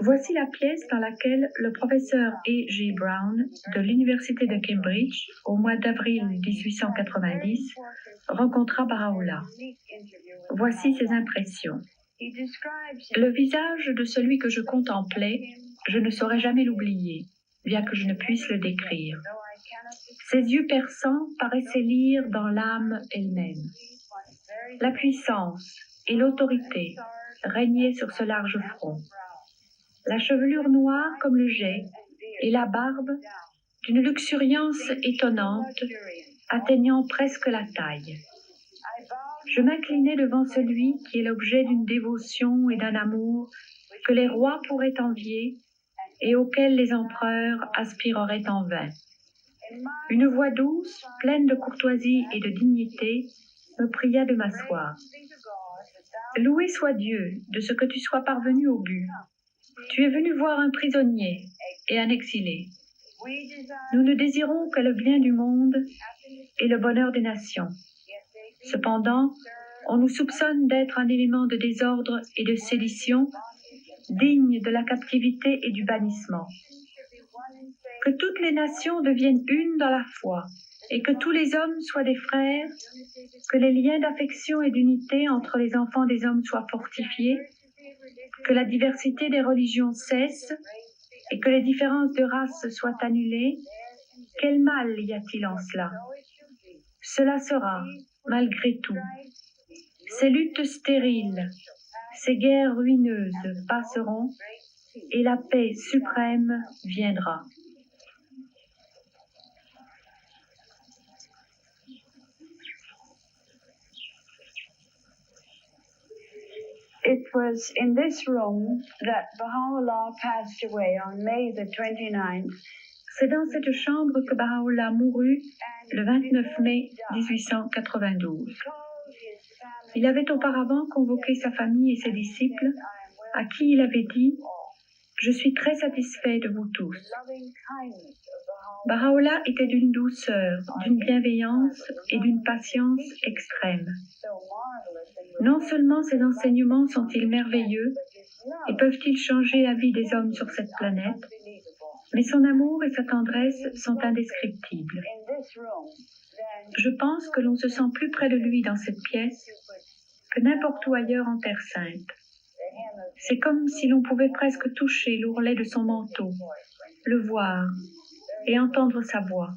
Voici la pièce dans laquelle le professeur E. G. Brown de l'université de Cambridge, au mois d'avril 1890, rencontra Baha'u'llah. Voici ses impressions. Le visage de celui que je contemplais, je ne saurais jamais l'oublier, bien que je ne puisse le décrire. Ses yeux perçants paraissaient lire dans l'âme elle-même. La puissance et l'autorité régnaient sur ce large front. La chevelure noire comme le jais et la barbe d'une luxuriance étonnante atteignant presque la taille. Je m'inclinai devant celui qui est l'objet d'une dévotion et d'un amour que les rois pourraient envier et auquel les empereurs aspireraient en vain. Une voix douce, pleine de courtoisie et de dignité, me pria de m'asseoir. Loué soit Dieu de ce que tu sois parvenu au but. Tu es venu voir un prisonnier et un exilé. Nous ne désirons que le bien du monde et le bonheur des nations. Cependant, on nous soupçonne d'être un élément de désordre et de sédition, digne de la captivité et du bannissement. Que toutes les nations deviennent une dans la foi, et que tous les hommes soient des frères, que les liens d'affection et d'unité entre les enfants des hommes soient fortifiés, que la diversité des religions cesse, et que les différences de race soient annulées. Quel mal y a-t-il en cela? Cela sera, malgré tout, Ces luttes stériles, ces guerres ruineuses passeront et la paix suprême viendra. It was in this room that Baha'u'llah passed away on May the 29th. C'est dans cette chambre que Baha'u'llah mourut le 29 mai 1892. Il avait auparavant convoqué sa famille et ses disciples, à qui il avait dit « Je suis très satisfait de vous tous ». Baha'u'llah était d'une douceur, d'une bienveillance et d'une patience extrême. Non seulement ses enseignements sont-ils merveilleux et peuvent-ils changer la vie des hommes sur cette planète, mais son amour et sa tendresse sont indescriptibles. Je pense que l'on se sent plus près de lui dans cette pièce que n'importe où ailleurs en Terre Sainte. C'est comme si l'on pouvait presque toucher l'ourlet de son manteau, le voir et entendre sa voix.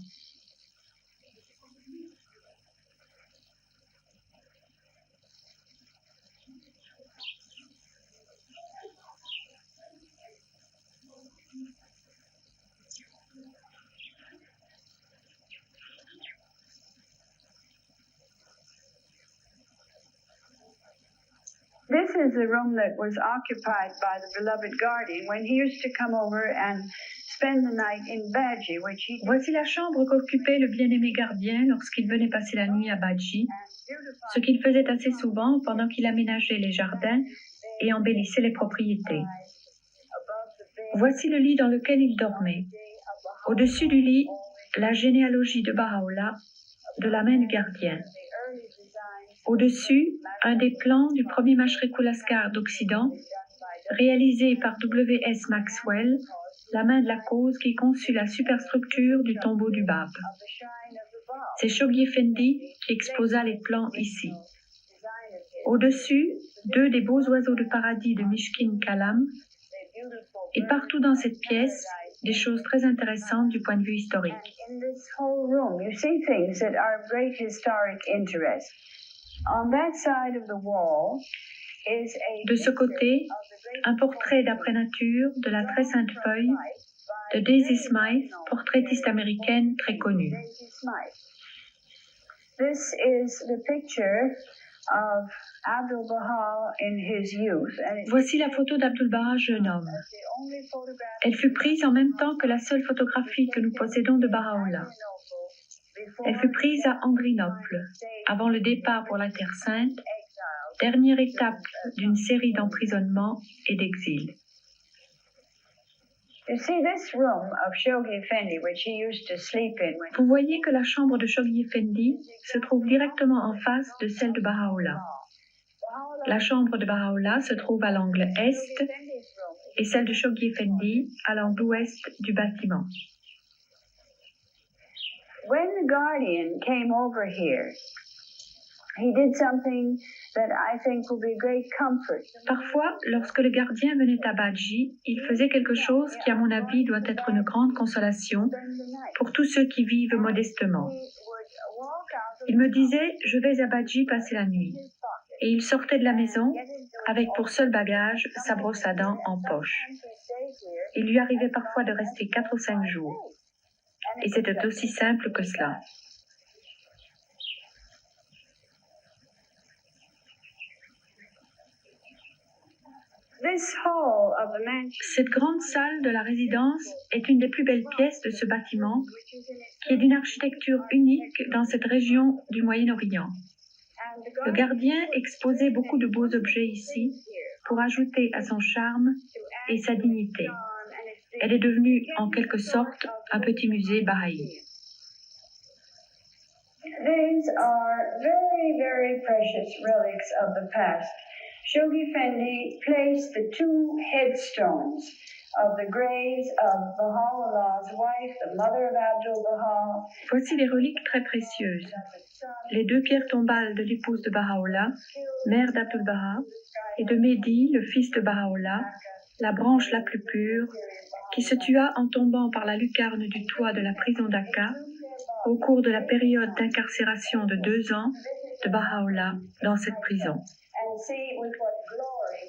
This is the room that was occupied by the beloved guardian when he used to come over and spend the night in Badji, which he... Voici la chambre qu'occupait le bien-aimé gardien lorsqu'il venait passer la nuit à Badji, ce qu'il faisait assez souvent pendant qu'il aménageait les jardins et embellissait les propriétés. Voici le lit dans lequel il dormait. Au-dessus du lit, la généalogie de Baha'u'llah, de la main du gardien. Au-dessus, un des plans du premier Mashriqul Ascar d'Occident, réalisé par W.S. Maxwell, la main de la cause qui conçut la superstructure du tombeau du Bab. C'est Shoghi Effendi qui exposa les plans ici. Au-dessus, deux des beaux oiseaux de paradis de Mishkin Kalam, et partout dans cette pièce, des choses très intéressantes du point de vue historique. De ce côté, un portrait d'après nature de la très sainte feuille de Daisy Smythe, portraitiste américaine très connue. This is the picture of Abdu'l-Baha in his youth. Voici la photo d'Abdu'l-Baha jeune homme. Elle fut prise en même temps que la seule photographie que nous possédons de Baha'u'llah. Elle fut prise à Andrinople, avant le départ pour la Terre Sainte, dernière étape d'une série d'emprisonnements et d'exil. Vous voyez que la chambre de Shoghi Effendi se trouve directement en face de celle de Baha'u'llah. La chambre de Baha'u'llah se trouve à l'angle est et celle de Shoghi Effendi à l'angle ouest du bâtiment. When the guardian came over here, he did something that I think will be great comfort. Parfois, lorsque le gardien venait à Badji, il faisait quelque chose qui, à mon avis, doit être une grande consolation pour tous ceux qui vivent modestement. Il me disait « Je vais à Badji passer la nuit ». Et il sortait de la maison avec pour seul bagage sa brosse à dents en poche. Il lui arrivait parfois de rester 4 ou 5 jours. Et c'était aussi simple que cela. Cette grande salle de la résidence est une des plus belles pièces de ce bâtiment, qui est d'une architecture unique dans cette région du Moyen-Orient. Le gardien exposait beaucoup de beaux objets ici pour ajouter à son charme et sa dignité. Elle est devenue en quelque sorte un petit musée baha'i. These are very, very precious relics of the past. Shoghi Effendi placed the 2 headstones of the graves of Baha'u'llah's wife, the mother of Abdu'l-Baha. Voici les reliques très précieuses. Les 2 pierres tombales de l'épouse de Baha'u'llah, mère d'Abdu'l-Baha, et de Mehdi, le fils de Baha'u'llah, la branche la plus pure, qui se tua en tombant par la lucarne du toit de la prison d'Aqqa au cours de la période d'incarcération de 2 ans de Baha'u'llah dans cette prison.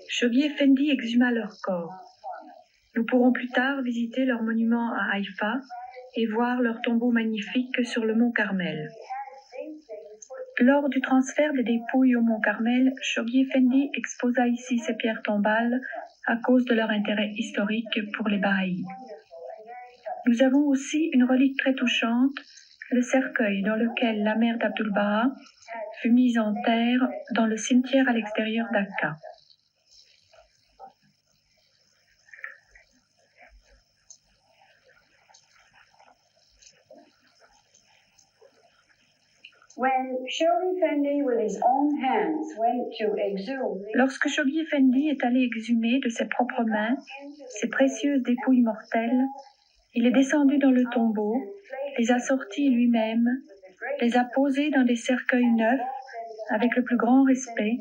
Shoghi Effendi exhuma leur corps. Nous pourrons plus tard visiter leur monument à Haïfa et voir leur tombeau magnifique sur le mont Carmel. Lors du transfert des dépouilles au mont Carmel, Shoghi Effendi exposa ici ses pierres tombales à cause de leur intérêt historique pour les Bahaïs. Nous avons aussi une relique très touchante, le cercueil dans lequel la mère d'Abdul-Baha fut mise en terre dans le cimetière à l'extérieur d'Aqqa. Lorsque Shoghi Effendi est allé exhumer de ses propres mains ses précieuses dépouilles mortelles, il est descendu dans le tombeau, les a sorties lui-même, les a posées dans des cercueils neufs avec le plus grand respect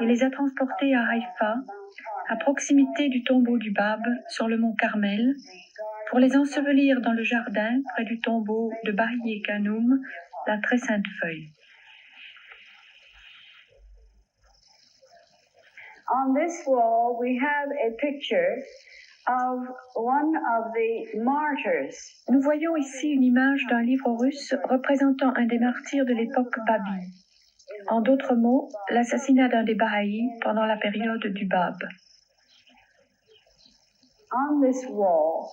et les a transportées à Haïfa, à proximité du tombeau du Bab sur le mont Carmel, pour les ensevelir dans le jardin près du tombeau de Bahie Kanoum, la très sainte feuille. On this wall, we have a picture of one of the martyrs. Nous voyons ici une image d'un livre russe représentant un des martyrs de l'époque Babi. En d'autres mots, l'assassinat d'un des Bahaïs pendant la période du Bab. On this wall,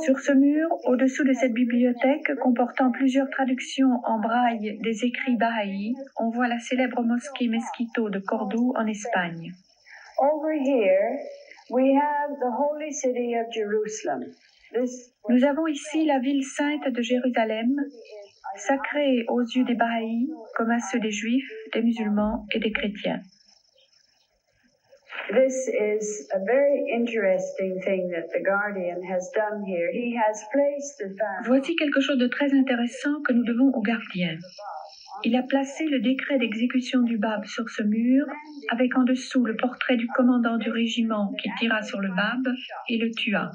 sur ce mur, au-dessous de cette bibliothèque comportant plusieurs traductions en braille des écrits bahaïs, on voit la célèbre mosquée Mesquito de Cordoue en Espagne. Over here, we have the holy city of Jerusalem. Nous avons ici la ville sainte de Jérusalem, sacrée aux yeux des Bahaïs comme à ceux des Juifs, des musulmans et des chrétiens. This is a very interesting thing that the Guardian has done here. He has placed the fact. Voici quelque chose de très intéressant que nous devons au gardien. Il a placé le décret d'exécution du Bab sur ce mur, avec en dessous le portrait du commandant du régiment qui tira sur le Bab et le tua.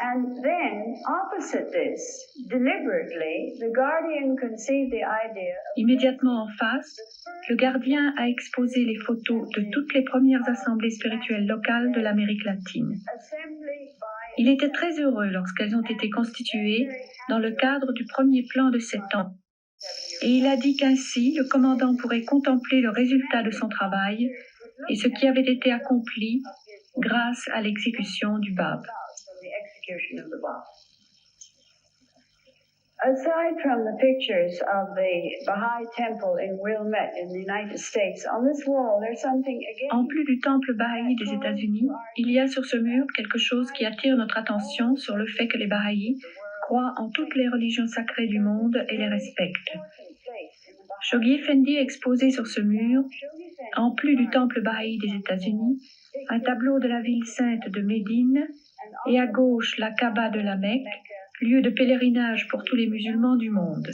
And then, opposite this, deliberately, the Guardian conceived the idea of... Immédiatement en face, le gardien a exposé les photos de toutes les premières assemblées spirituelles locales de l'Amérique latine. Il était très heureux lorsqu'elles ont été constituées dans le cadre du premier plan de 7 ans. Et il a dit qu'ainsi, le commandant pourrait contempler le résultat de son travail et ce qui avait été accompli grâce à l'exécution du Bab. Aside from the pictures of the Baha'i temple in Wilmette in the United States, on this wall there's something again. En plus du temple Baha'i des États-Unis, il y a sur ce mur quelque chose qui attire notre attention sur le fait que les Bahaïs croient en toutes les religions sacrées du monde et les respectent. Shoghi Effendi a exposé sur ce mur, en plus du temple Baha'i des États-Unis, un tableau de la ville sainte de Médine et à gauche la Kaaba de la Mecque, lieu de pèlerinage pour tous les musulmans du monde.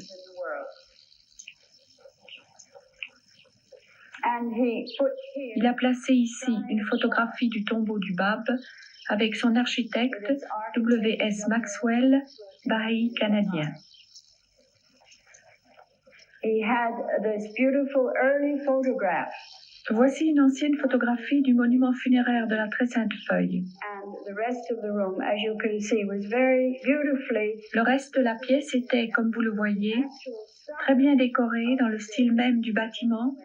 Il a placé ici une photographie du tombeau du Bab avec son architecte W.S. Maxwell, Baha'i canadien. He had this beautiful early photograph. Voici une ancienne photographie du monument funéraire de la Très Sainte Feuille. Le reste de la pièce était, comme vous le voyez, très bien décoré dans le style même du bâtiment,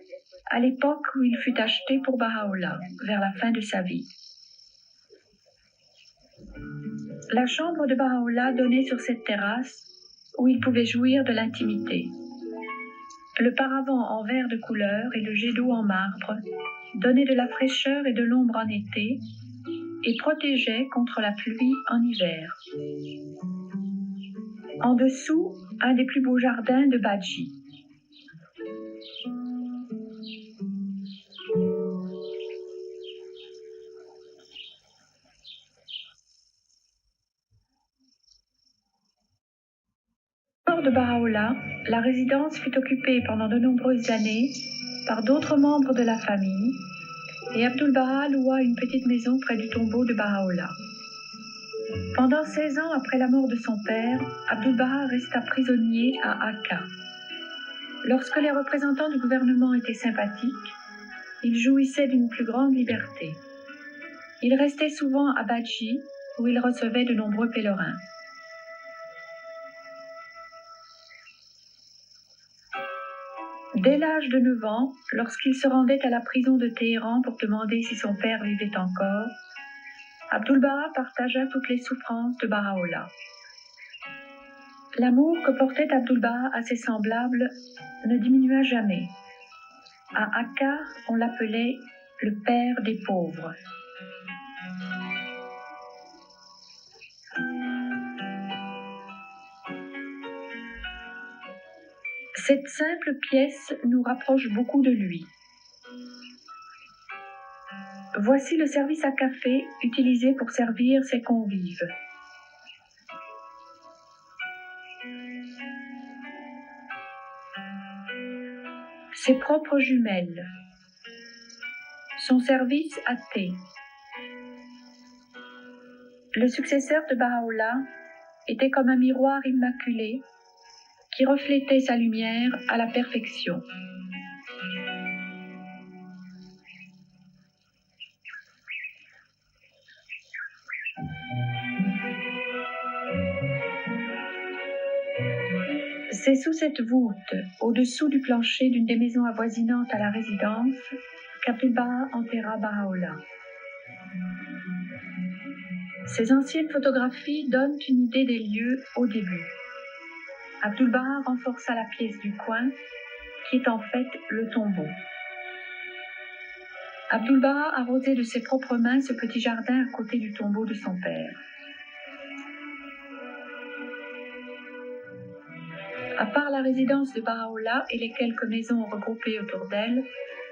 à l'époque où il fut acheté pour Baha'u'llah, vers la fin de sa vie. La chambre de Baha'u'llah donnait sur cette terrasse où il pouvait jouir de l'intimité. Le paravent en verre de couleur et le jet d'eau en marbre donnaient de la fraîcheur et de l'ombre en été et protégeaient contre la pluie en hiver. En dessous, un des plus beaux jardins de Badji. De Baha'u'llah, la résidence fut occupée pendant de nombreuses années par d'autres membres de la famille et Abdul-Baha loua une petite maison près du tombeau de Baha'u'llah. Pendant 16 ans après la mort de son père, Abdul-Baha resta prisonnier à Akka. Lorsque les représentants du gouvernement étaient sympathiques, il jouissait d'une plus grande liberté. Il restait souvent à Badji, où il recevait de nombreux pèlerins. Dès l'âge de 9 ans, lorsqu'il se rendait à la prison de Téhéran pour demander si son père vivait encore, Abdul-Baha partagea toutes les souffrances de Baha'u'llah. L'amour que portait Abdul-Baha à ses semblables ne diminua jamais. À Akka, on l'appelait le père des pauvres. Cette simple pièce nous rapproche beaucoup de lui. Voici le service à café utilisé pour servir ses convives. Ses propres jumelles. Son service à thé. Le successeur de Baha'u'llah était comme un miroir immaculé qui reflétait sa lumière à la perfection. C'est sous cette voûte, au-dessous du plancher d'une des maisons avoisinantes à la résidence, qu'Abdul-Baha enterra Baha'u'llah. Ces anciennes photographies donnent une idée des lieux au début. Abdul-Baha renforça la pièce du coin, qui est en fait le tombeau. Abdul-Baha arrosait de ses propres mains ce petit jardin à côté du tombeau de son père. À part la résidence de Baha'u'llah et les quelques maisons regroupées autour d'elle,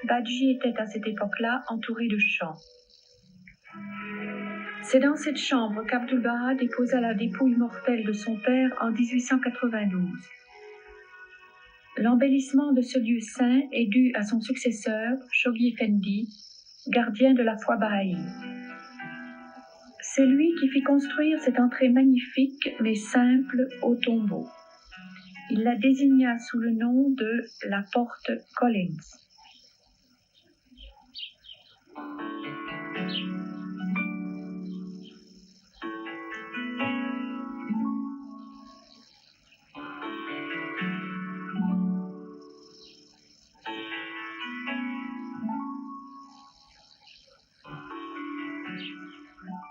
Badji était à cette époque-là entouré de champs. C'est dans cette chambre qu'Abdul-Baha déposa la dépouille mortelle de son père en 1892. L'embellissement de ce lieu saint est dû à son successeur, Shoghi Effendi, gardien de la foi bahaï. C'est lui qui fit construire cette entrée magnifique mais simple au tombeau. Il la désigna sous le nom de la porte Collins.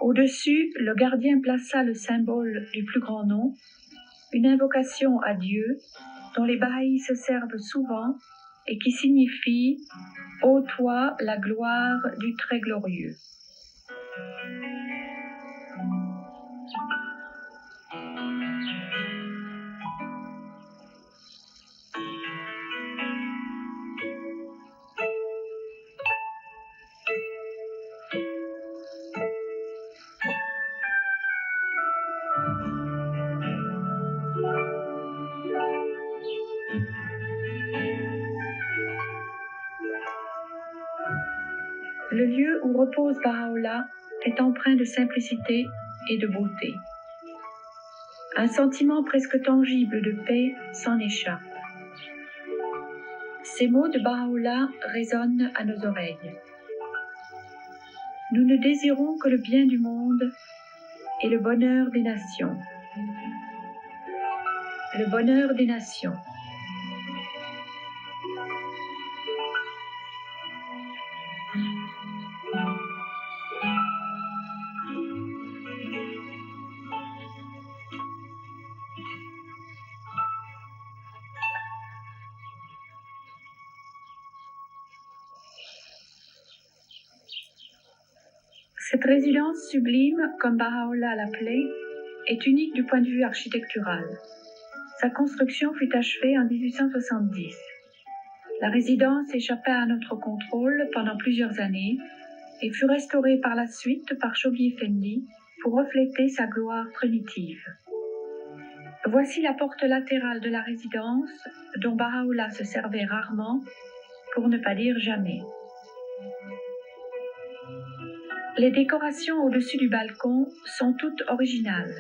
Au-dessus, le gardien plaça le symbole du plus grand nom, une invocation à Dieu dont les Bahaïs se servent souvent et qui signifie « Ô toi, la gloire du très glorieux ». Le lieu où repose Baha'u'llah est empreint de simplicité et de beauté. Un sentiment presque tangible de paix s'en échappe. Ces mots de Baha'u'llah résonnent à nos oreilles. Nous ne désirons que le bien du monde et le bonheur des nations. Le bonheur des nations. Cette résidence sublime, comme Baha'u'llah l'appelait, est unique du point de vue architectural. Sa construction fut achevée en 1870. La résidence échappa à notre contrôle pendant plusieurs années et fut restaurée par la suite par Shoghi Effendi pour refléter sa gloire primitive. Voici la porte latérale de la résidence dont Baha'u'llah se servait rarement, pour ne pas dire jamais. Les décorations au-dessus du balcon sont toutes originales.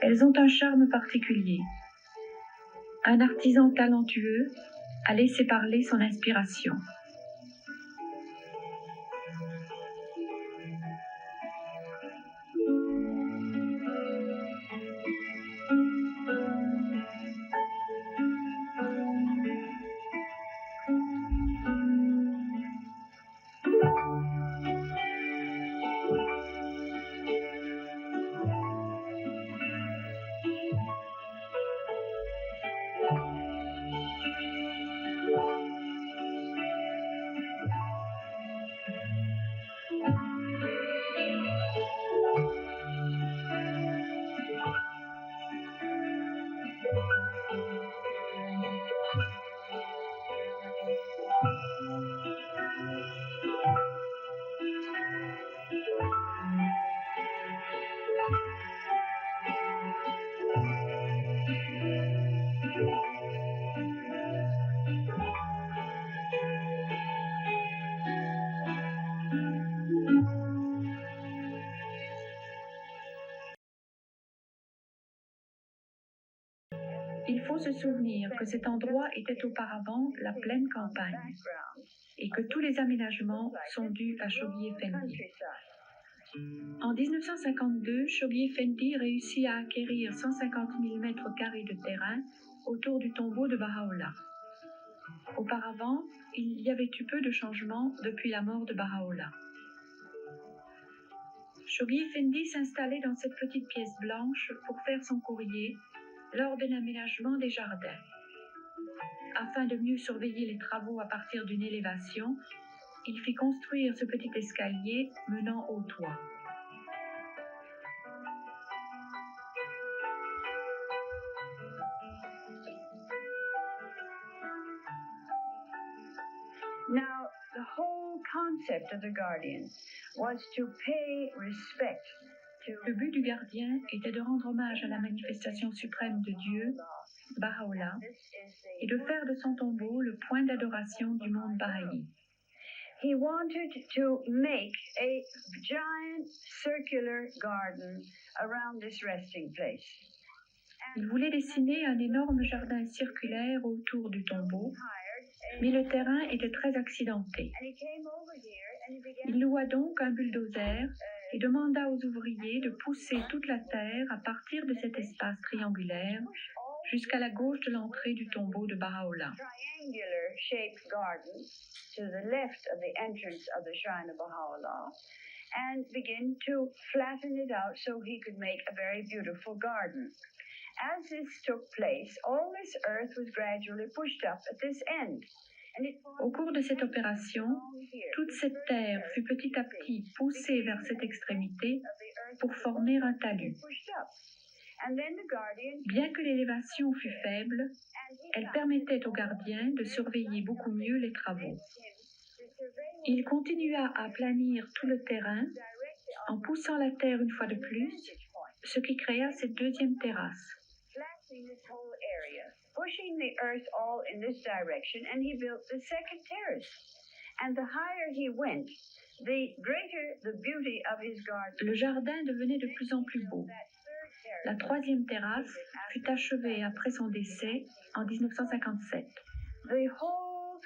Elles ont un charme particulier. Un artisan talentueux a laissé parler son inspiration. Il faut se souvenir que cet endroit était auparavant la pleine campagne et que tous les aménagements sont dus à Shoghi Effendi. En 1952, Shoghi Effendi réussit à acquérir 150 000 mètres carrés de terrain autour du tombeau de Baha'u'llah. Auparavant, il y avait eu peu de changements depuis la mort de Baha'u'llah. Shoghi Effendi s'installait dans cette petite pièce blanche pour faire son courrier lors de l'aménagement des jardins. Afin de mieux surveiller les travaux à partir d'une élévation, il fit construire ce petit escalier menant au toit. Now, the whole concept of the guardian was to pay respect to Le but du gardien était de rendre hommage à la manifestation suprême de Dieu, Baha'u'llah, et de faire de son tombeau le point d'adoration du monde Baha'i. He wanted to make a giant circular garden around this resting place. Il voulait dessiner un énorme jardin circulaire autour du tombeau, mais le terrain était très accidenté. And he came over here and he began Il loua donc un bulldozer et demanda aux ouvriers de pousser toute la terre à partir de cet espace triangulaire jusqu'à la gauche de l'entrée du tombeau de Baha'u'llah. triangular shaped garden to the left of the entrance of the shrine of Baha'u'llah and begin to flatten it out so he could make a very beautiful garden. As this took place, all this earth was gradually pushed up at this end. And it Au cours de cette opération, toute cette terre fut petit à petit poussée vers cette extrémité pour former un talus. pushed up. And then the guardian Bien que l'élévation fût faible, elle permettait au gardien de surveiller beaucoup mieux les travaux. Il continua à aplanir tout le terrain en poussant la terre une fois de plus, ce qui créa cette deuxième terrasse. flattening this whole area, pushing the earth all in this direction, and he built the second terrace. And the higher he went, the greater the beauty of his garden. Le jardin devenait de plus en plus beau. La troisième terrasse fut achevée après son décès en 1957. The whole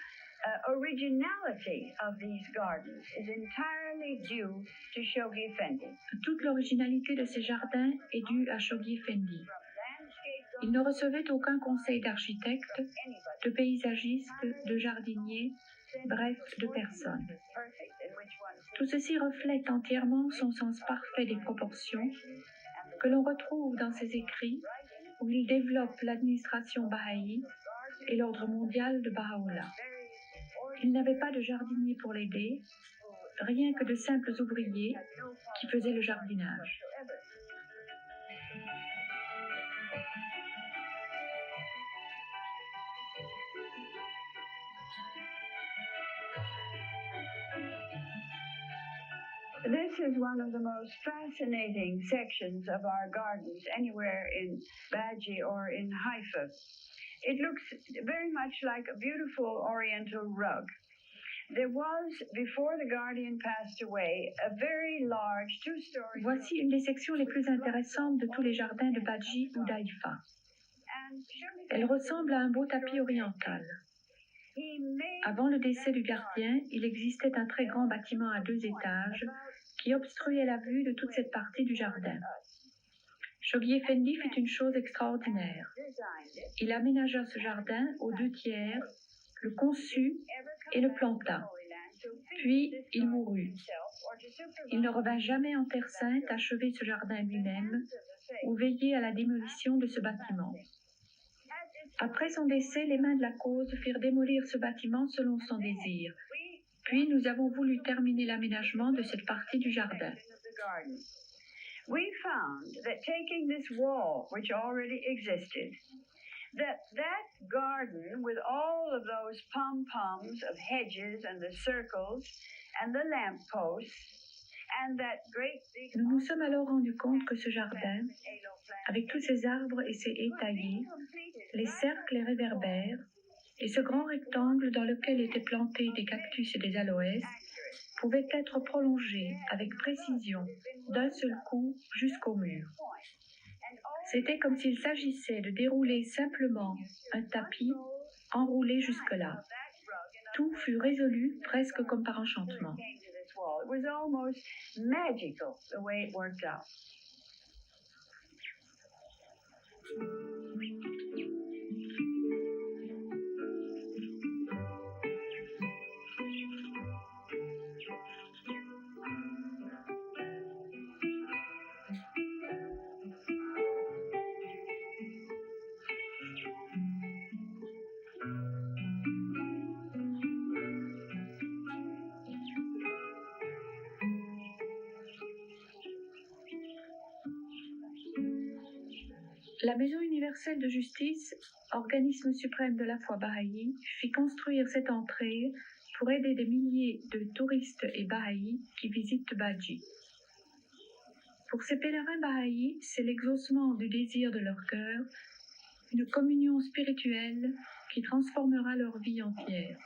originality of these gardens is entirely due to Shoghi Effendi. Toute l'originalité de ces jardins est due à Shoghi Effendi. Il ne recevait aucun conseil d'architecte, de paysagiste, de jardinier, bref, de personne. Tout ceci reflète entièrement son sens parfait des proportions que l'on retrouve dans ses écrits où il développe l'administration bahaï et l'ordre mondial de Baha'u'llah. Il n'avait pas de jardinier pour l'aider, rien que de simples ouvriers qui faisaient le jardinage. This is one of the most fascinating sections of our gardens anywhere in Baji or in Haifa. It looks very much like a beautiful oriental rug. There was, before the guardian passed away, a very large two-story... Voici une des sections les plus intéressantes de tous les jardins de Baji ou d'Haïfa. Elle ressemble à un beau tapis oriental. Avant le décès du gardien, il existait un très grand bâtiment à 2 étages qui obstruait la vue de toute cette partie du jardin. Choguier Effendi fit une chose extraordinaire. Il aménagea ce jardin aux 2 tiers, le conçut et le planta. Puis il mourut. Il ne revint jamais en Terre Sainte achever ce jardin lui-même ou veiller à la démolition de ce bâtiment. Après son décès, les mains de la cause firent démolir ce bâtiment selon son désir. Puis nous avons voulu terminer l'aménagement de cette partie du jardin. We found that taking this wall, which already existed, that garden with all of those pom-poms of hedges and the circles and the lampposts, and that great big... Nous nous sommes alors rendus compte que ce jardin, avec tous ces arbres et ces haies taillées, les cercles et réverbères, et ce grand rectangle dans lequel étaient plantés des cactus et des aloès, pouvait être prolongé avec précision d'un seul coup jusqu'au mur. C'était comme s'il s'agissait de dérouler simplement un tapis enroulé jusque-là. Tout fut résolu presque comme par enchantement. It was almost magical the way it worked out. La Maison universelle de justice, organisme suprême de la foi bahaï, fit construire cette entrée pour aider des milliers de touristes et bahaïs qui visitent Badji. Pour ces pèlerins bahaïs, c'est l'exaucement du désir de leur cœur, une communion spirituelle qui transformera leur vie entière.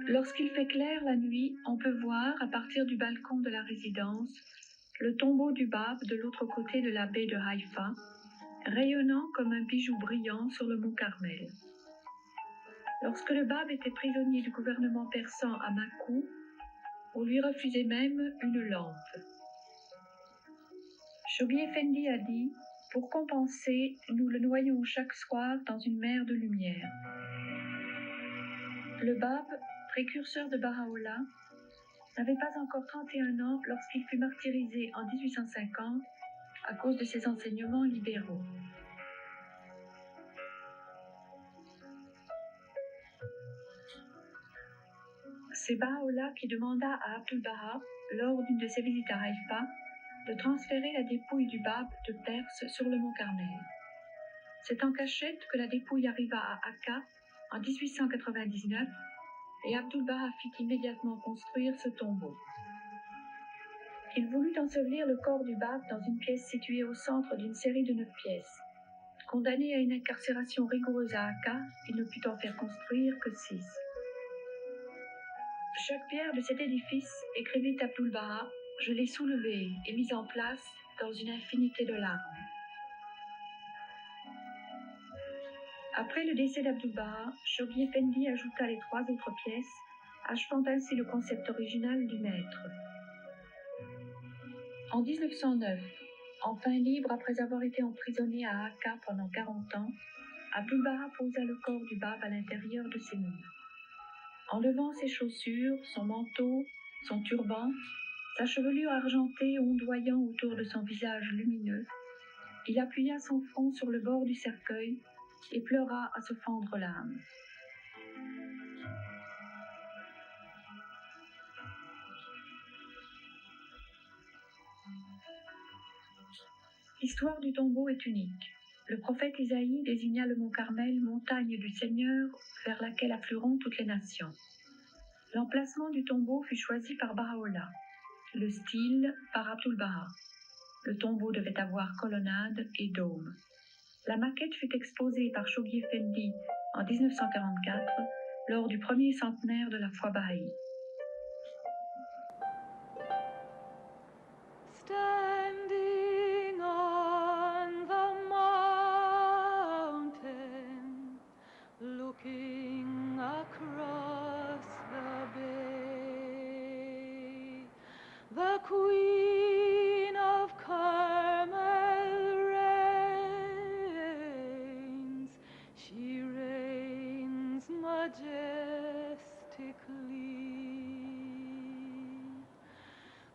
Lorsqu'il fait clair la nuit, on peut voir, à partir du balcon de la résidence, le tombeau du Bab de l'autre côté de la baie de Haïfa, rayonnant comme un bijou brillant sur le mont Carmel. Lorsque le Bab était prisonnier du gouvernement persan à Makou, on lui refusait même une lampe. Shoghi Effendi a dit « Pour compenser, nous le noyons chaque soir dans une mer de lumière ». Le Bab, précurseur de Baha'u'llah, n'avait pas encore 31 ans lorsqu'il fut martyrisé en 1850 à cause de ses enseignements libéraux. C'est Baha'u'llah qui demanda à Abdul Baha, lors d'une de ses visites à Haïfa, de transférer la dépouille du Bab de Perse sur le mont Carmel. C'est en cachette que la dépouille arriva à Akka en 1899 et Abdul Baha fit immédiatement construire ce tombeau. Il voulut ensevelir le corps du Bab dans une pièce située au centre d'une série de 9 pièces. Condamné à une incarcération rigoureuse à Akka, il ne put en faire construire que 6. Chaque pierre de cet édifice, écrivit Abdul Baha, je l'ai soulevée et mise en place dans une infinité de larmes. Après le décès d'Abdul Baha, Shoghi Effendi ajouta les 3 autres pièces, achevant ainsi le concept original du maître. En 1909, enfin libre après avoir été emprisonné à Akka pendant 40 ans, Abdul Baha posa le corps du Bab à l'intérieur de ses murs. Enlevant ses chaussures, son manteau, son turban, sa chevelure argentée ondoyant autour de son visage lumineux, il appuya son front sur le bord du cercueil et pleura à se fendre l'âme. L'histoire du tombeau est unique. Le prophète Isaïe désigna le mont Carmel montagne du Seigneur vers laquelle afflueront toutes les nations. L'emplacement du tombeau fut choisi par Baha'u'llah, le style par Abdul Baha. Le tombeau devait avoir colonnade et dôme. La maquette fut exposée par Shoghi Effendi en 1944 lors du premier centenaire de la foi bahaï. Standing on the mountain, looking across the bay, the Queen of Carmel reigns. She reigns majestically.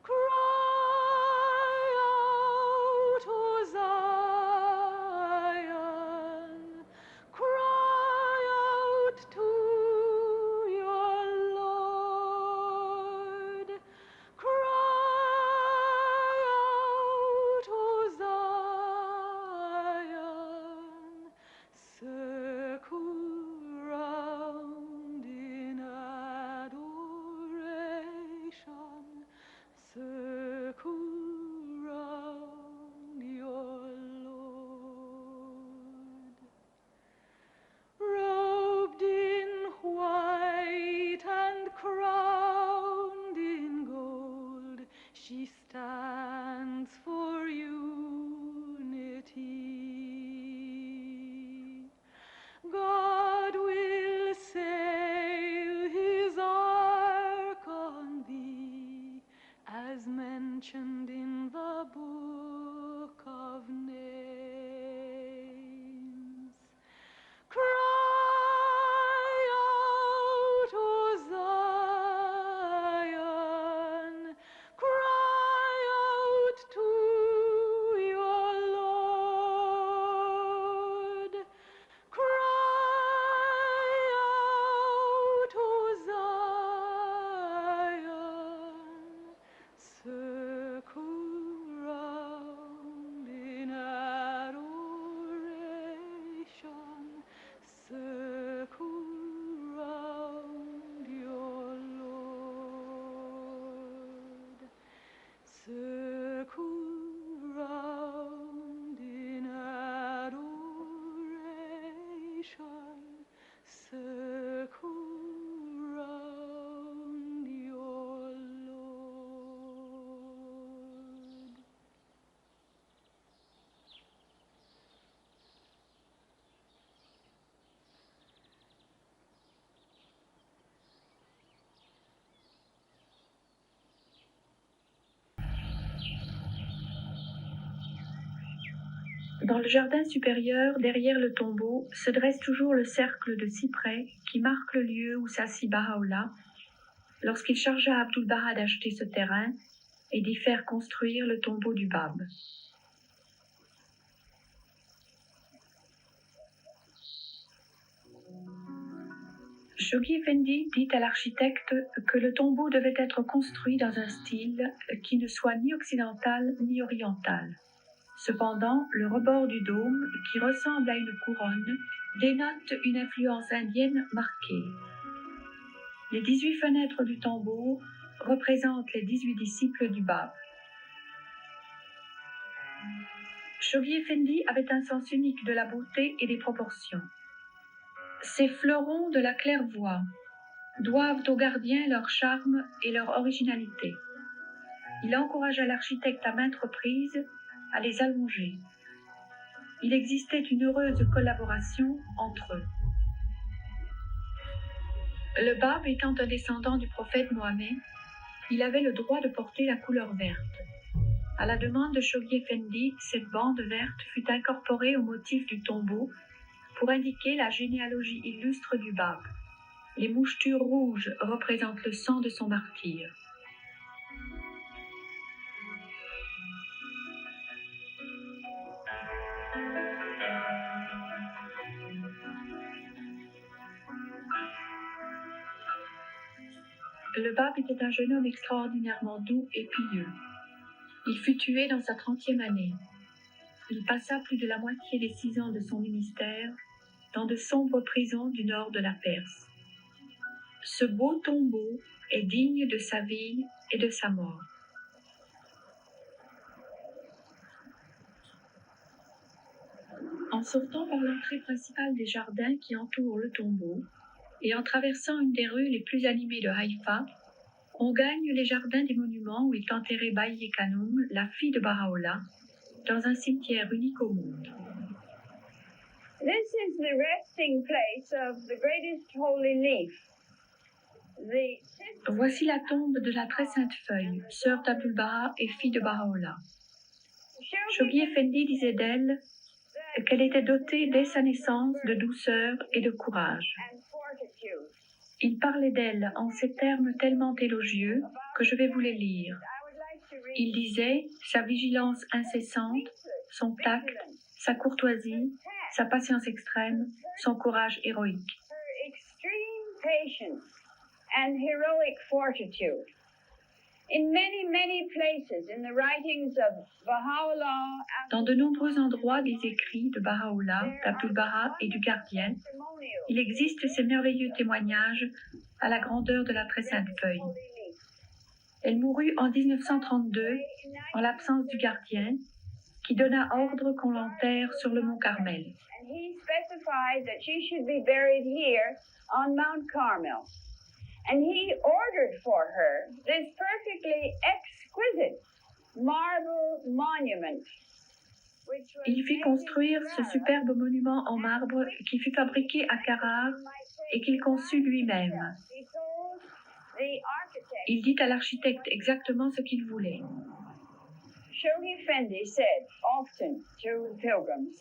Cry out, Zion, cry out to your Lord. Cry out, Zion, circle round in adoration. Dans le jardin supérieur, derrière le tombeau, se dresse toujours le cercle de cyprès qui marque le lieu où s'assit Baha'u'llah lorsqu'il chargea Abdul-Baha d'acheter ce terrain et d'y faire construire le tombeau du Bab. Shoghi Effendi dit à l'architecte que le tombeau devait être construit dans un style qui ne soit ni occidental ni oriental. Cependant, le rebord du dôme, qui ressemble à une couronne, dénote une influence indienne marquée. Les 18 fenêtres du tombeau représentent les 18 disciples du Bab. Shoghi Effendi avait un sens unique de la beauté et des proportions. Ces fleurons de la claire-voie doivent aux gardiens leur charme et leur originalité. Il encouragea l'architecte à maintes reprises à les allonger. Il existait une heureuse collaboration entre eux. Le Bab étant un descendant du prophète Mohammed, il avait le droit de porter la couleur verte. À la demande de Shoghi Effendi, cette bande verte fut incorporée au motif du tombeau pour indiquer la généalogie illustre du Bab. Les mouchetures rouges représentent le sang de son martyr. Le Bab était un jeune homme extraordinairement doux et pieux. Il fut tué dans sa 30e année. Il passa plus de la moitié des 6 ans de son ministère dans de sombres prisons du nord de la Perse. Ce beau tombeau est digne de sa vie et de sa mort. En sortant par l'entrée principale des jardins qui entourent le tombeau et en traversant une des rues les plus animées de Haïfa, on gagne les jardins des monuments où est enterrée Baïe Kanoum, la fille de Baha'u'llah, dans un cimetière unique au monde. This is the resting place of the greatest holy leaf. Voici la tombe de la très sainte feuille, sœur d'Abdul-Baha et fille de Baha'u'llah. Shoghi Effendi disait d'elle qu'elle était dotée dès sa naissance de douceur et de courage. Il parlait d'elle en ces termes tellement élogieux que je vais vous les lire. Il disait sa vigilance incessante, son tact, sa courtoisie, sa patience extrême, son courage héroïque. And heroic fortitude. In many places in the writings of Baha'u'llah, dans de nombreux endroits des écrits de Baha'u'llah, d'Abdul-Baha et du gardien, il existe ces merveilleux témoignages à la grandeur de la très sainte feuille. Elle mourut en 1932 en l'absence du gardien, qui donna ordre qu'on l'enterre sur le mont Carmel. And he specified that she should be buried here on Mount Carmel. And he ordered for her this perfectly exquisite marble monument. Il fit construire ce superbe monument en marbre qui fut fabriqué à Carrare et qu'il conçut lui-même. Il dit à l'architecte exactement ce qu'il voulait. Shoghi Effendi said often to pilgrims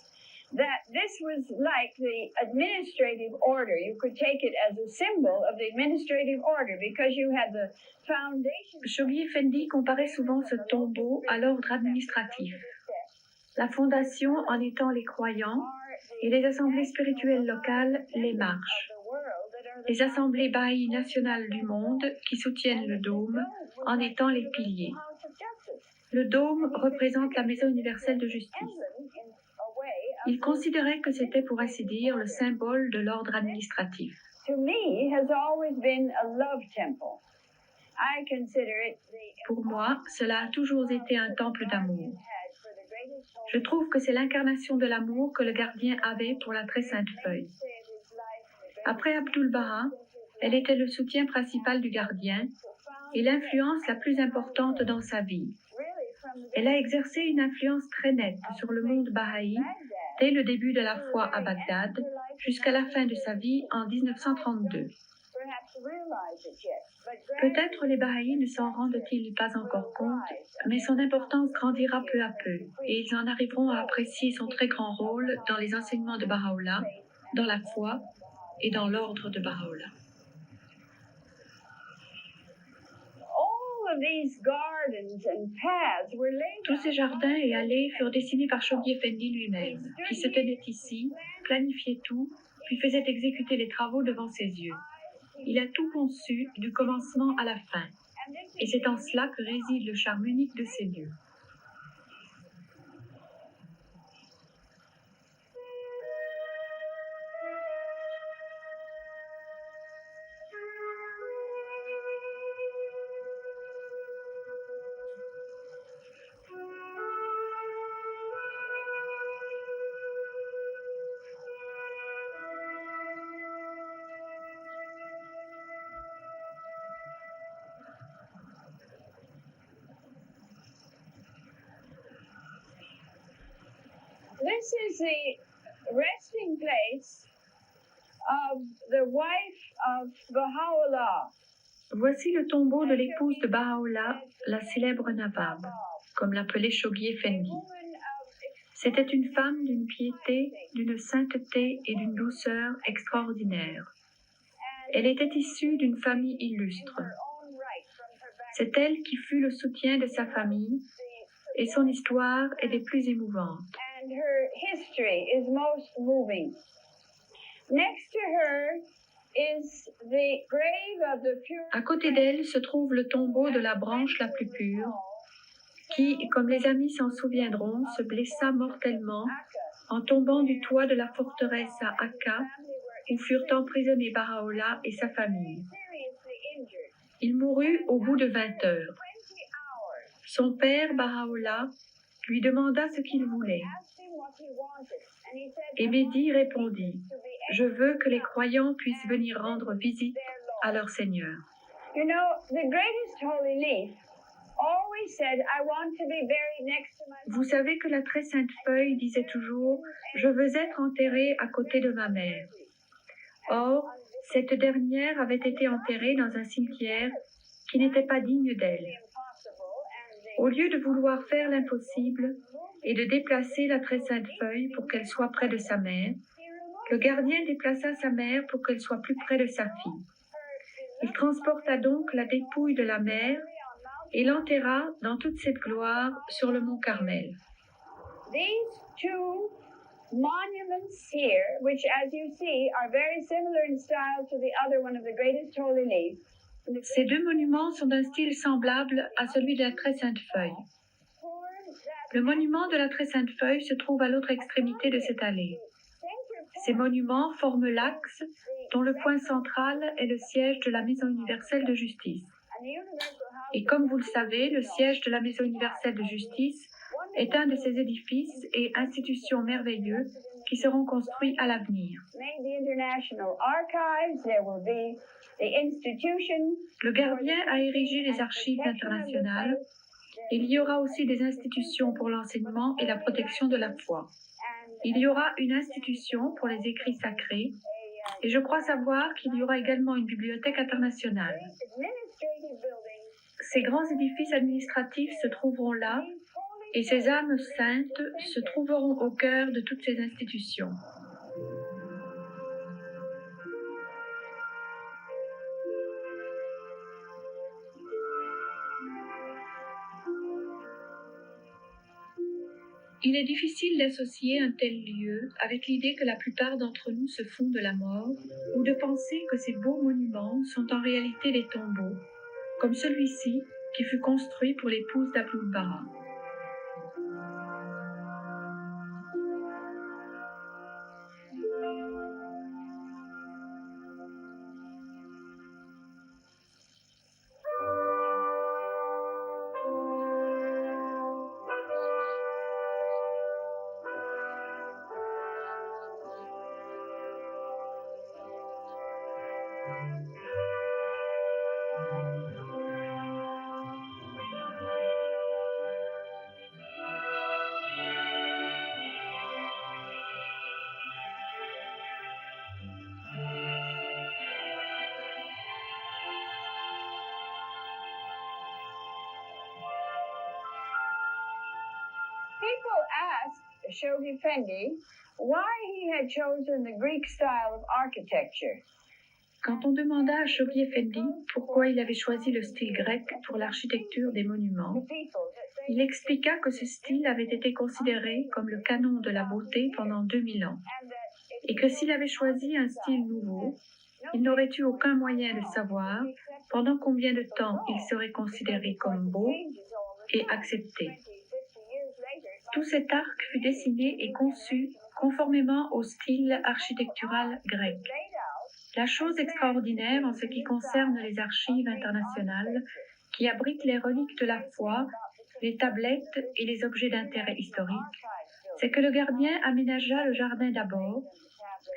that this was like the administrative order. You could take it as a symbol of the administrative order because you had the foundation. Shoghi Effendi comparait souvent ce tombeau à l'ordre administratif. La fondation en étant les croyants et les assemblées spirituelles locales, les marches. Les assemblées Baha'i nationales du monde qui soutiennent le dôme en étant les piliers. Le dôme représente la maison universelle de justice. Il considérait que c'était, pour ainsi dire, le symbole de l'ordre administratif. Pour moi, cela a toujours été un temple d'amour. Je trouve que c'est l'incarnation de l'amour que le gardien avait pour la très sainte feuille. Après Abdul-Baha, elle était le soutien principal du gardien et l'influence la plus importante dans sa vie. Elle a exercé une influence très nette sur le monde baha'i dès le début de la foi à Bagdad jusqu'à la fin de sa vie en 1932. Peut-être les Bahá'ís ne s'en rendent-ils pas encore compte, mais son importance grandira peu à peu, et ils en arriveront à apprécier son très grand rôle dans les enseignements de Baha'u'llah, dans la foi et dans l'ordre de Baha'u'llah. Tous ces jardins et allées furent dessinés par Shoghi Effendi lui-même, qui se tenait ici, planifiait tout, puis faisait exécuter les travaux devant ses yeux. Il a tout conçu du commencement à la fin, et c'est en cela que réside le charme unique de ces lieux. This is the resting place of the wife of Baha'u'llah. Voici le tombeau de l'épouse de Baha'u'llah, la célèbre Nawab, comme l'appelait Shoghi Effendi. C'était une femme d'une piété, d'une sainteté et d'une douceur extraordinaires. Elle était issue d'une famille illustre. C'est elle qui fut le soutien de sa famille, et son histoire est des plus émouvantes. And her history is most moving. Next to her is the grave of the pure. À côté d'elle se trouve le tombeau de la branche la plus pure, qui, comme les amis s'en souviendront, se blessa mortellement en tombant du toit de la forteresse à Akka, où furent emprisonnés Baha'u'llah et sa famille. Il mourut au bout de 20 heures. Son père, Baha'u'llah, lui demanda ce qu'il voulait. Et Mehdi répondit, « Je veux que les croyants puissent venir rendre visite à leur Seigneur. » You know, the greatest holy leaf always said, I want to be buried next to my Vous savez que la très sainte feuille disait toujours, « Je veux être enterrée à côté de ma mère. » Or, cette dernière avait été enterrée dans un cimetière qui n'était pas digne d'elle. Au lieu de vouloir faire l'impossible et de déplacer la très sainte feuille pour qu'elle soit près de sa mère, le gardien déplaça sa mère pour qu'elle soit plus près de sa fille. Il transporta donc la dépouille de la mère et l'enterra dans toute cette gloire sur le mont Carmel. These two monuments here, which as you see are very similar in style to the other one of the greatest holy leaf. Ces deux monuments sont d'un style semblable à celui de la très sainte feuille. Le monument de la très sainte feuille se trouve à l'autre extrémité de cette allée. Ces monuments forment l'axe dont le point central est le siège de la Maison universelle de justice. Et comme vous le savez, le siège de la Maison universelle de justice est un de ces édifices et institutions merveilleux qui seront construits à l'avenir. Le gardien a érigé les archives internationales. Il y aura aussi des institutions pour l'enseignement et la protection de la foi. Il y aura une institution pour les écrits sacrés et je crois savoir qu'il y aura également une bibliothèque internationale. Ces grands édifices administratifs se trouveront là et ces âmes saintes se trouveront au cœur de toutes ces institutions. Il est difficile d'associer un tel lieu avec l'idée que la plupart d'entre nous se font de la mort ou de penser que ces beaux monuments sont en réalité des tombeaux, comme celui-ci qui fut construit pour l'épouse d'Abdul Baha. people asked Shoghi Effendi why he had chosen the Greek style of architecture. Quand on demanda à Shoghi Effendi pourquoi il avait choisi le style grec pour l'architecture des monuments, il expliqua que ce style avait été considéré comme le canon de la beauté pendant 2000 ans, et que s'il avait choisi un style nouveau, il n'aurait eu aucun moyen de savoir pendant combien de temps il serait considéré comme beau et accepté. Tout cet arc fut dessiné et conçu conformément au style architectural grec. La chose extraordinaire en ce qui concerne les archives internationales qui abritent les reliques de la foi, les tablettes et les objets d'intérêt historique, c'est que le gardien aménagea le jardin d'abord,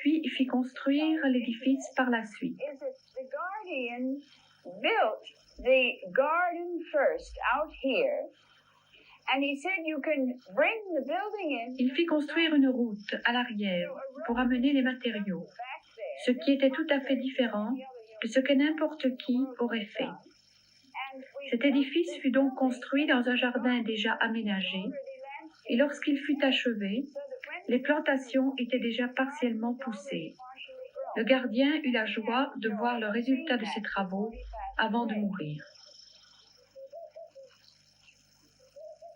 puis fit construire l'édifice par la suite. The Guardian built the garden first out here, and he said you can bring the building in. Il fit construire une route à l'arrière pour amener les matériaux, ce qui était tout à fait différent de ce que n'importe qui aurait fait. Cet édifice fut donc construit dans un jardin déjà aménagé, et lorsqu'il fut achevé, les plantations étaient déjà partiellement poussées. Le gardien eut la joie de voir le résultat de ses travaux avant de mourir.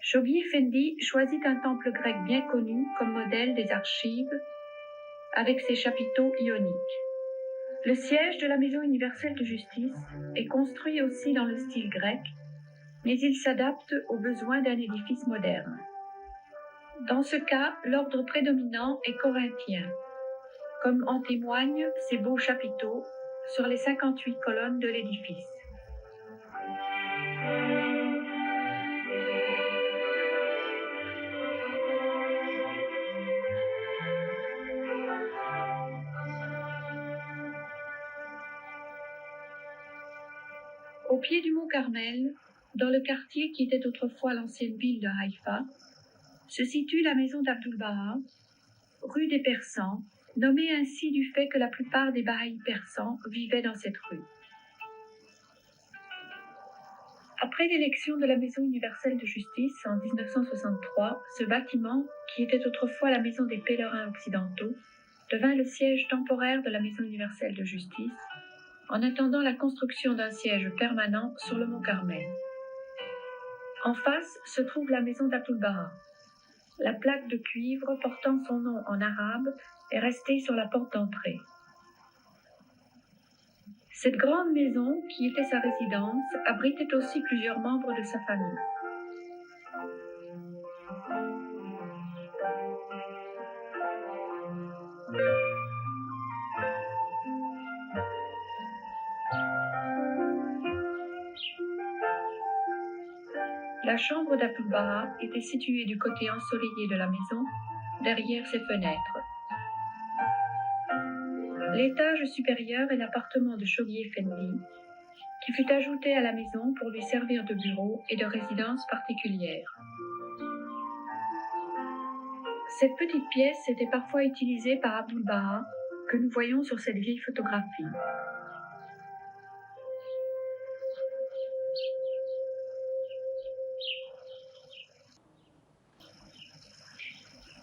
Shoghi Effendi choisit un temple grec bien connu comme modèle des archives, avec ses chapiteaux ioniques. Le siège de la Maison universelle de justice est construit aussi dans le style grec, mais il s'adapte aux besoins d'un édifice moderne. Dans ce cas, l'ordre prédominant est corinthien, comme en témoignent ces beaux chapiteaux sur les 58 colonnes de l'édifice. Au pied du mont Carmel, dans le quartier qui était autrefois l'ancienne ville de Haïfa, se situe la maison d'Abdul-Baha, rue des Persans, nommée ainsi du fait que la plupart des Bahaïs persans vivaient dans cette rue. Après l'élection de la Maison universelle de justice en 1963, ce bâtiment, qui était autrefois la Maison des pèlerins occidentaux, devint le siège temporaire de la Maison universelle de justice, en attendant la construction d'un siège permanent sur le mont Carmel. En face se trouve la maison d'Abdul-Baha. La plaque de cuivre portant son nom en arabe est restée sur la porte d'entrée. Cette grande maison, qui était sa résidence, abritait aussi plusieurs membres de sa famille. La chambre d'Abdul-Baha était située du côté ensoleillé de la maison, derrière ses fenêtres. L'étage supérieur est l'appartement de Shoghi Effendi, qui fut ajouté à la maison pour lui servir de bureau et de résidence particulière. Cette petite pièce était parfois utilisée par Abdul-Baha, que nous voyons sur cette vieille photographie.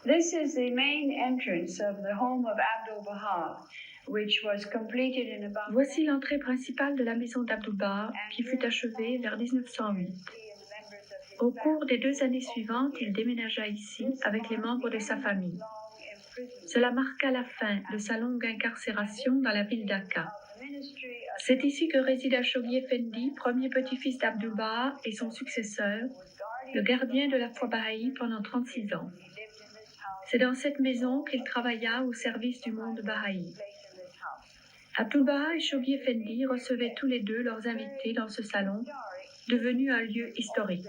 This is the main entrance of the home of Abdul-Baha, which was completed in about... Voici l'entrée principale de la maison d'Abdul-Baha, qui fut achevée vers 1908. Au cours des 2 années suivantes, il déménagea ici avec les membres de sa famille. Cela marqua la fin de sa longue incarcération dans la ville d'Aqqa. C'est ici que résida Shoghi Effendi, premier petit-fils d'Abdul-Baha et son successeur, le gardien de la foi bahaï pendant 36 ans. C'est dans cette maison qu'il travailla au service du monde bahaï. Abdul-Baha et Shoghi Effendi recevaient tous les deux leurs invités dans ce salon, devenu un lieu historique.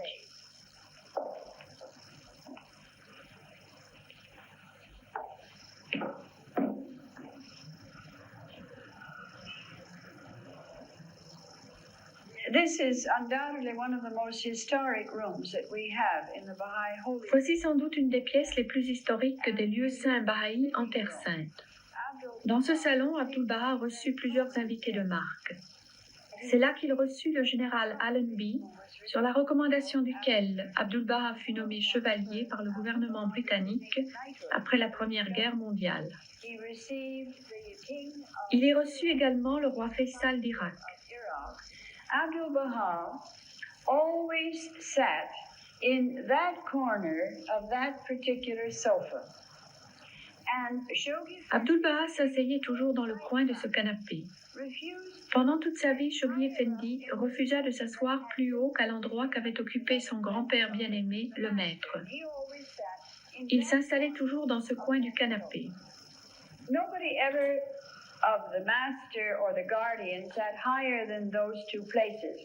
This is undoubtedly one of the most historic rooms that we have in the Baha'i Holy. Voici sans doute une des pièces les plus historiques des lieux saints bahaïs en Terre Sainte. Dans ce salon, Abdul-Baha reçut plusieurs invités de marque. C'est là qu'il reçut le général Allenby, sur la recommandation duquel Abdu'l-Baha fut nommé chevalier par le gouvernement britannique après la Première Guerre mondiale. Il y reçut également le roi Faisal d'Irak. Abdu'l-Baha always sat in that corner of that particular sofa. And Shoghi Abdu'l-Baha s'asseyait toujours dans le coin de ce canapé. refused Pendant toute sa vie, Shoghi Effendi refusa de s'asseoir plus haut qu'à l'endroit qu'avait occupé son grand-père bien-aimé, le maître. he always sat in Il that. s'installait toujours dans ce coin du canapé. Nobody ever of the master or the guardian sat higher than those two places.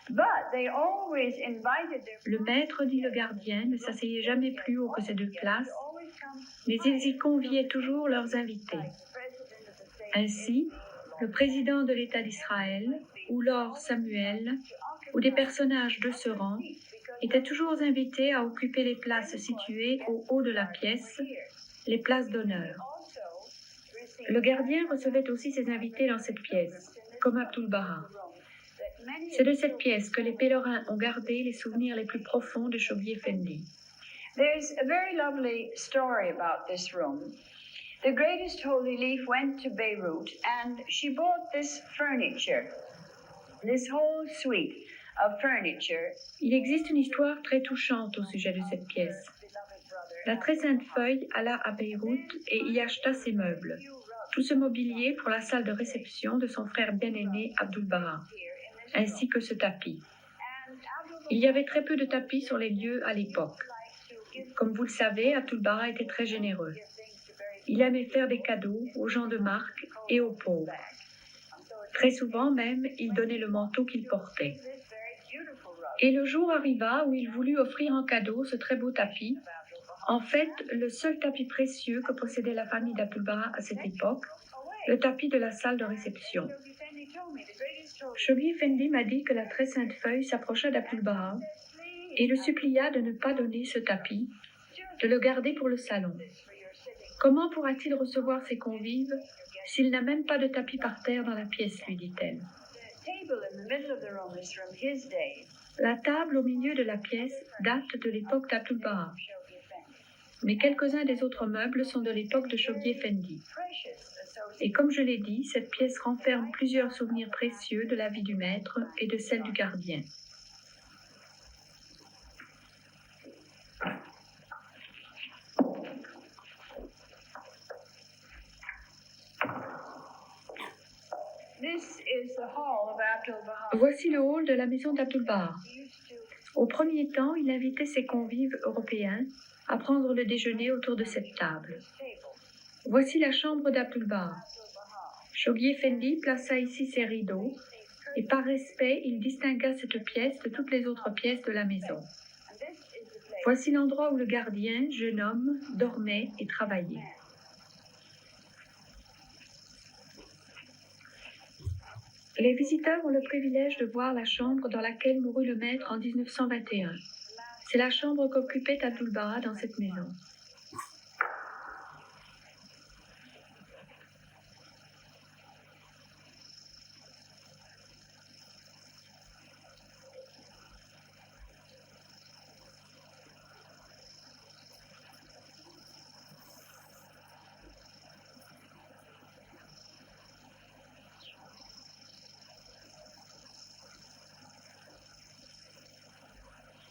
But they always invited their Le maître, dit le gardien, ne s'asseyait jamais plus haut que ces deux places, always come mais ils y conviaient toujours leurs invités. president of the state Ainsi, le président de l'État d'Israël, ou Lord Samuel, ou des personnages de ce rang, étaient toujours invités à occuper les places situées au haut de la pièce, les places d'honneur. also received Le gardien recevait aussi ses invités dans cette pièce, comme Abdu'l-Baha. that many C'est de cette pièce que les pèlerins ont gardé les souvenirs les plus profonds de Shoghi Effendi. There's a very lovely story about this room. The greatest holy leaf went to Beirut and she bought this furniture, this whole suite of furniture. Il existe une histoire très touchante au sujet de cette pièce. La très sainte feuille alla à Beyrouth et y acheta ses meubles, tout ce mobilier pour la salle de réception de son frère bien-aimé Abdu'l-Baha, ainsi que ce tapis. Il y avait très peu de tapis sur les lieux à l'époque. Comme vous le savez, Abdu'l-Baha était très généreux. Il aimait faire des cadeaux aux gens de marque et aux pauvres. Très souvent même, il donnait le manteau qu'il portait. Et le jour arriva où il voulut offrir en cadeau ce très beau tapis, en fait le seul tapis précieux que possédait la famille d'Abdu'l-Baha à cette époque, le tapis de la salle de réception. Shoghi Effendi m'a dit que la très sainte feuille s'approcha d'Abdu'l-Baha et le supplia de ne pas donner ce tapis, de le garder pour le salon. Comment pourra-t-il recevoir ses convives s'il n'a même pas de tapis par terre dans la pièce, lui dit-elle. Table in the middle of the room is from his days. La table au milieu de la pièce date de l'époque d'Abdu'l-Baha, mais quelques-uns des autres meubles sont de l'époque de Shoghi Effendi. Et comme je l'ai dit, cette pièce renferme plusieurs souvenirs précieux de la vie du maître et de celle du gardien. This is the hall of Abdu'l-Baha. Voici le hall de la maison d'Abdu'l-Baha. Au premier temps, il invitait ses convives européens à prendre le déjeuner autour de cette table. Voici la chambre d'Abdu'l-Baha. Shoghi Effendi plaça ici ses rideaux et par respect, il distingua cette pièce de toutes les autres pièces de la maison. Voici l'endroit où le gardien, jeune homme, dormait et travaillait. Les visiteurs ont le privilège de voir la chambre dans laquelle mourut le maître en 1921. C'est la chambre qu'occupait Abdu'l-Baha dans cette maison.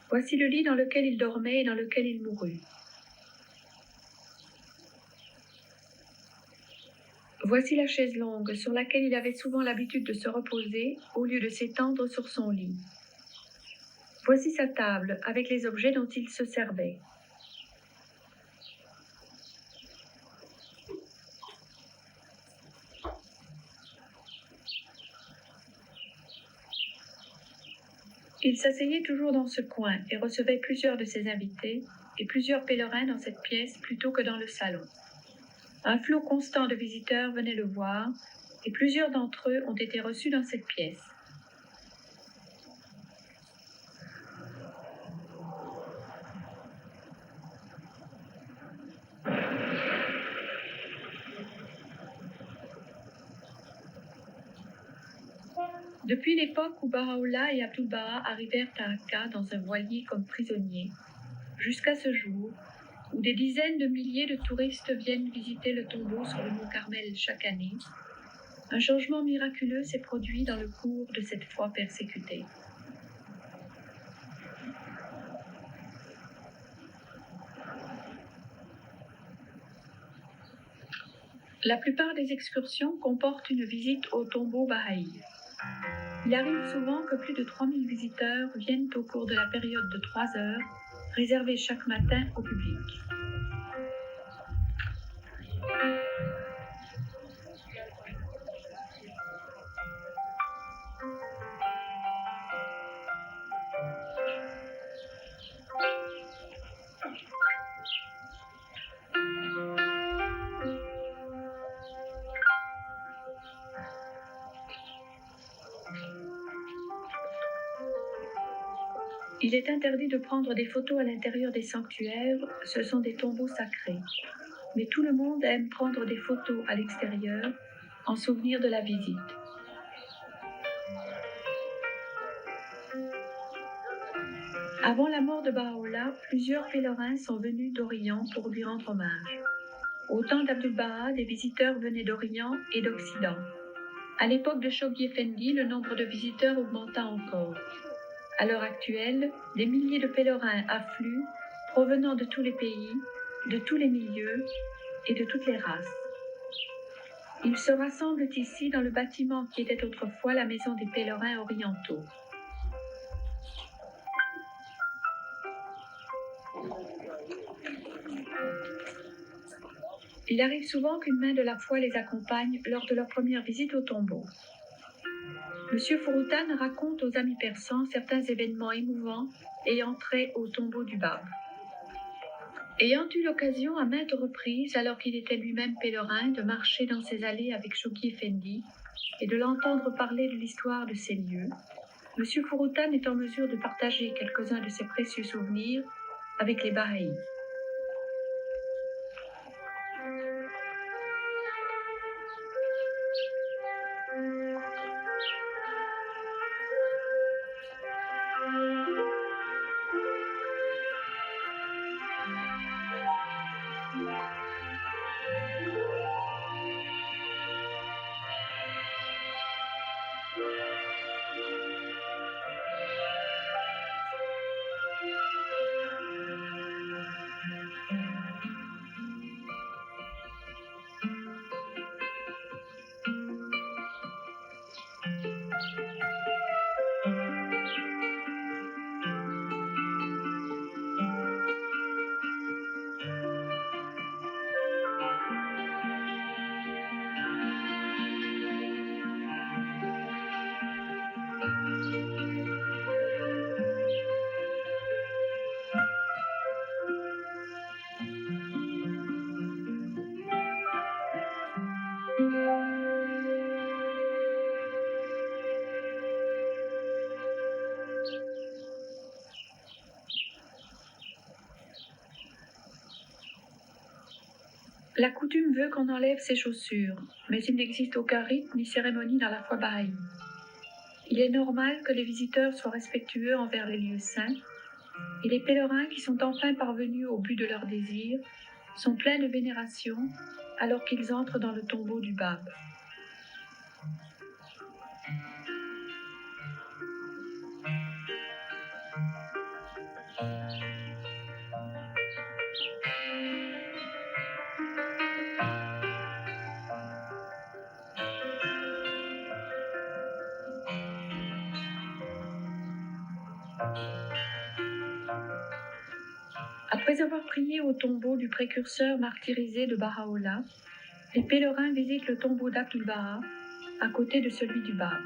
Voici le lit dans lequel il dormait et dans lequel il mourut. Voici la chaise longue sur laquelle il avait souvent l'habitude de se reposer au lieu de s'étendre sur son lit. Voici sa table avec les objets dont il se servait. Il s'asseyait toujours dans ce coin et recevait plusieurs de ses invités et plusieurs pèlerins dans cette pièce plutôt que dans le salon. Un flot constant de visiteurs venait le voir et plusieurs d'entre eux ont été reçus dans cette pièce. Depuis l'époque où Baha'u'llah et Abdu'l-Baha arrivèrent à Akka dans un voilier comme prisonniers, jusqu'à ce jour, où des dizaines de milliers de touristes viennent visiter le tombeau sur le mont Carmel chaque année, un changement miraculeux s'est produit dans le cours de cette foi persécutée. La plupart des excursions comportent une visite au tombeau baha'i. Il arrive souvent que plus de 3000 visiteurs viennent au cours de la période de 3 heures, réservée chaque matin au public. Il est interdit de prendre des photos à l'intérieur des sanctuaires, ce sont des tombeaux sacrés. Mais tout le monde aime prendre des photos à l'extérieur, en souvenir de la visite. Avant la mort de Baha'u'llah, plusieurs pèlerins sont venus d'Orient pour lui rendre hommage. Au temps d'Abdu'l-Baha, des visiteurs venaient d'Orient et d'Occident. À l'époque de Shoghi Effendi, le nombre de visiteurs augmenta encore. À l'heure actuelle, des milliers de pèlerins affluent, provenant de tous les pays, de tous les milieux et de toutes les races. Ils se rassemblent ici dans le bâtiment qui était autrefois la maison des pèlerins orientaux. Il arrive souvent qu'une main de la foi les accompagne lors de leur première visite au tombeau. Monsieur Fouroutan raconte aux amis persans certains événements émouvants ayant trait au tombeau du Bab. Ayant eu l'occasion à maintes reprises, alors qu'il était lui-même pèlerin, de marcher dans ces allées avec Shoghi Effendi et de l'entendre parler de l'histoire de ces lieux, Monsieur Fouroutan est en mesure de partager quelques-uns de ses précieux souvenirs avec les Bahaïs. La coutume veut qu'on enlève ses chaussures, mais il n'existe aucun rite ni cérémonie dans la foi bahaï. Il est normal que les visiteurs soient respectueux envers les lieux saints, et les pèlerins qui sont enfin parvenus au but de leur désir sont pleins de vénération alors qu'ils entrent dans le tombeau du Bab. Après avoir prié au tombeau du précurseur martyrisé de Baha'u'llah, les pèlerins visitent le tombeau d'Abdu'l-Baha à côté de celui du Bab.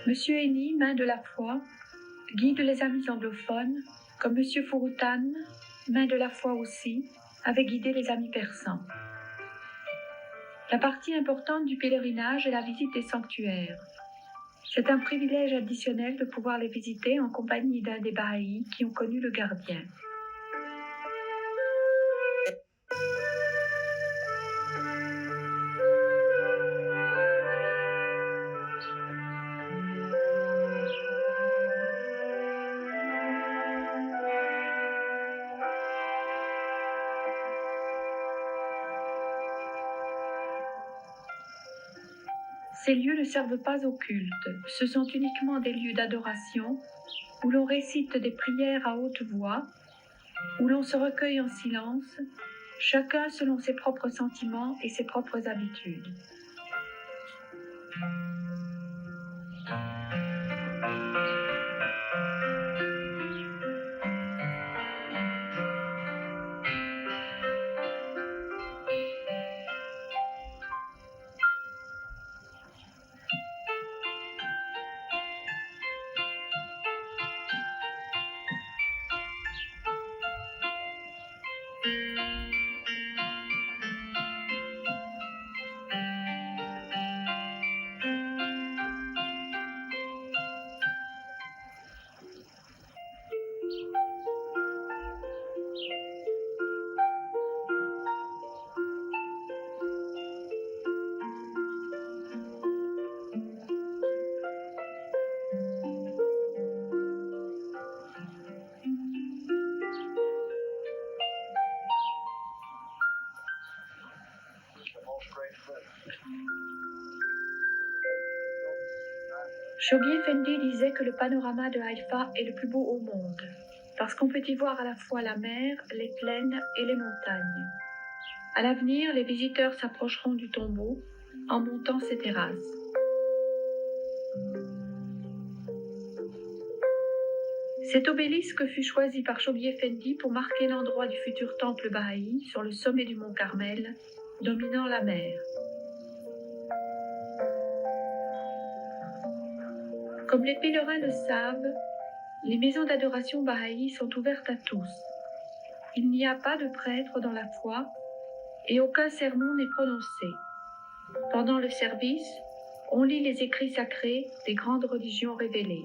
Monsieur Eni, main de la foi, guide les amis anglophones, comme Monsieur Furutan, main de la foi aussi, avait guidé les amis persans. La partie importante du pèlerinage est la visite des sanctuaires. C'est un privilège additionnel de pouvoir les visiter en compagnie d'un des Baha'is qui ont connu le gardien. Ces lieux ne servent pas au culte, ce sont uniquement des lieux d'adoration où l'on récite des prières à haute voix, où l'on se recueille en silence, chacun selon ses propres sentiments et ses propres habitudes. Shoghi Effendi disait que le panorama de Haïfa est le plus beau au monde, parce qu'on peut y voir à la fois la mer, les plaines et les montagnes. À l'avenir, les visiteurs s'approcheront du tombeau en montant ses terrasses. Cet obélisque fut choisi par Shoghi Effendi pour marquer l'endroit du futur temple Baha'i sur le sommet du mont Carmel, dominant la mer. Comme les pèlerins le savent, les maisons d'adoration Baha'i sont ouvertes à tous. Il n'y a pas de prêtre dans la foi et aucun sermon n'est prononcé. Pendant le service, on lit les écrits sacrés des grandes religions révélées.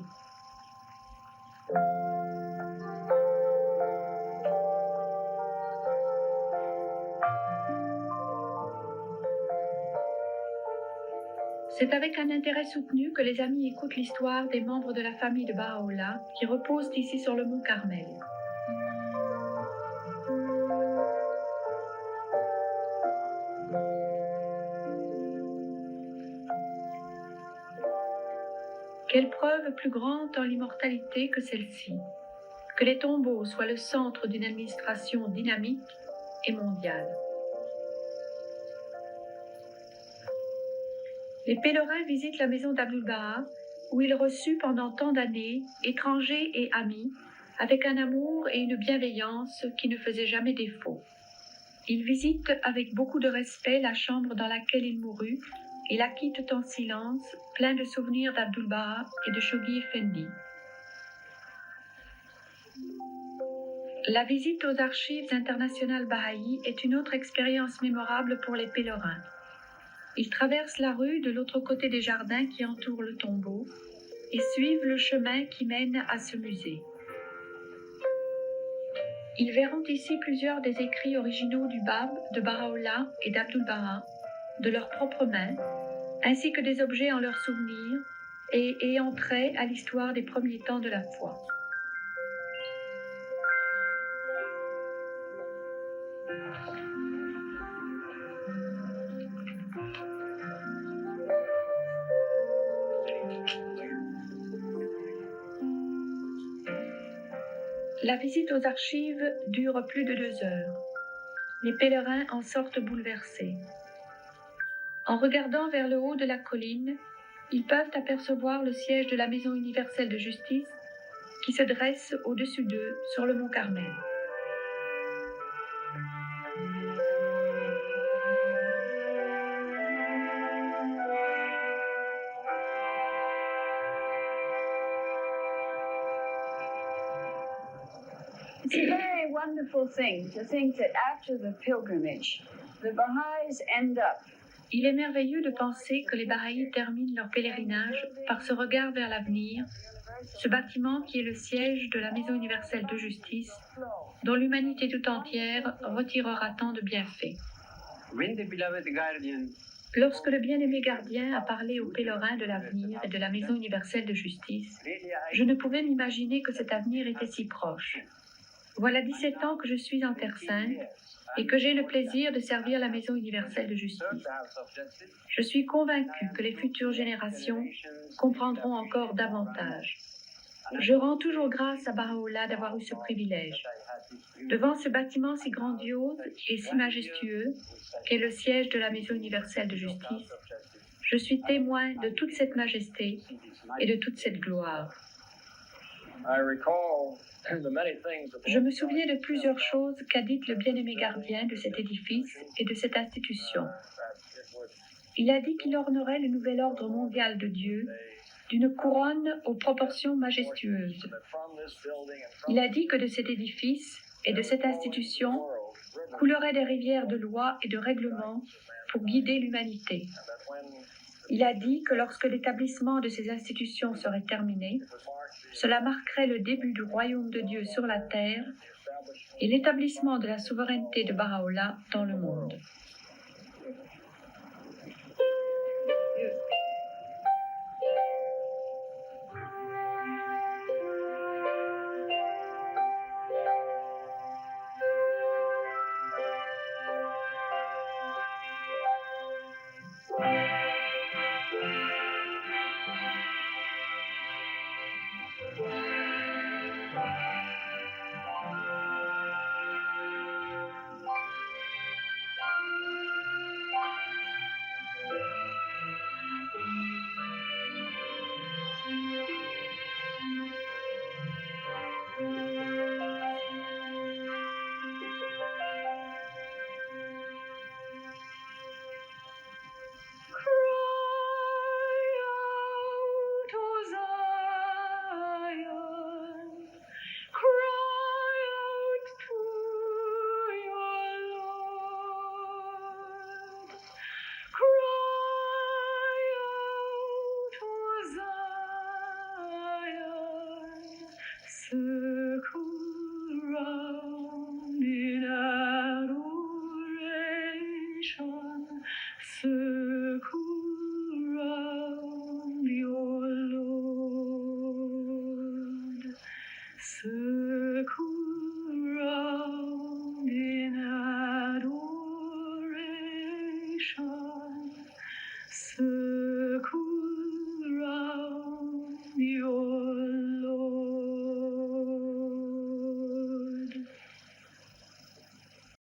C'est avec un intérêt soutenu que les amis écoutent l'histoire des membres de la famille de Baha'u'llah qui reposent ici sur le mont Carmel. Quelle preuve plus grande en l'immortalité que celle-ci, que les tombeaux soient le centre d'une administration dynamique et mondiale. Les pèlerins visitent la maison d'Abdul-Baha, où il reçut pendant tant d'années étrangers et amis, avec un amour et une bienveillance qui ne faisaient jamais défaut. Ils visitent avec beaucoup de respect la chambre dans laquelle il mourut et la quittent en silence, plein de souvenirs d'Abdul-Baha et de Shoghi Effendi. La visite aux archives internationales Baha'i est une autre expérience mémorable pour les pèlerins. Ils traversent la rue de l'autre côté des jardins qui entourent le tombeau et suivent le chemin qui mène à ce musée. Ils verront ici plusieurs des écrits originaux du Bab, de Baha'u'llah et d'Abdul-Baha, de leurs propres mains, ainsi que des objets en leur souvenir et ayant trait à l'histoire des premiers temps de la foi. La visite aux archives dure plus de 2 heures. Les pèlerins en sortent bouleversés. En regardant vers le haut de la colline, ils peuvent apercevoir le siège de la Maison universelle de justice qui se dresse au-dessus d'eux sur le mont Carmel. It's a very wonderful thing to think that after the pilgrimage, the Baha'is end up. Il est merveilleux de penser que les Bahá'ís terminent leur pèlerinage par ce regard vers l'avenir, ce bâtiment qui est le siège de la Maison universelle de justice, dont l'humanité tout entière retirera tant de bienfaits. When the beloved guardian Lorsque le bien-aimé gardien a parlé aux pèlerins de l'avenir et de la Maison universelle de justice, je ne pouvais m'imaginer que cet avenir était si proche. Voilà 17 ans que je suis en Terre Sainte et que j'ai le plaisir de servir la Maison universelle de justice. Je suis convaincu que les futures générations comprendront encore davantage. Je rends toujours grâce à Baha'u'llah d'avoir eu ce privilège. Devant ce bâtiment si grandiose et si majestueux, qu'est le siège de la Maison universelle de justice, je suis témoin de toute cette majesté et de toute cette gloire. Je me souviens de plusieurs choses qu'a dites le bien-aimé gardien de cet édifice et de cette institution. Il a dit qu'il ornerait le nouvel ordre mondial de Dieu d'une couronne aux proportions majestueuses. Il a dit que de cet édifice et de cette institution couleraient des rivières de loi et de règlements pour guider l'humanité. Il a dit que lorsque l'établissement de ces institutions serait terminé, cela marquerait le début du royaume de Dieu sur la terre et l'établissement de la souveraineté de Baha'u'llah dans le monde. Circle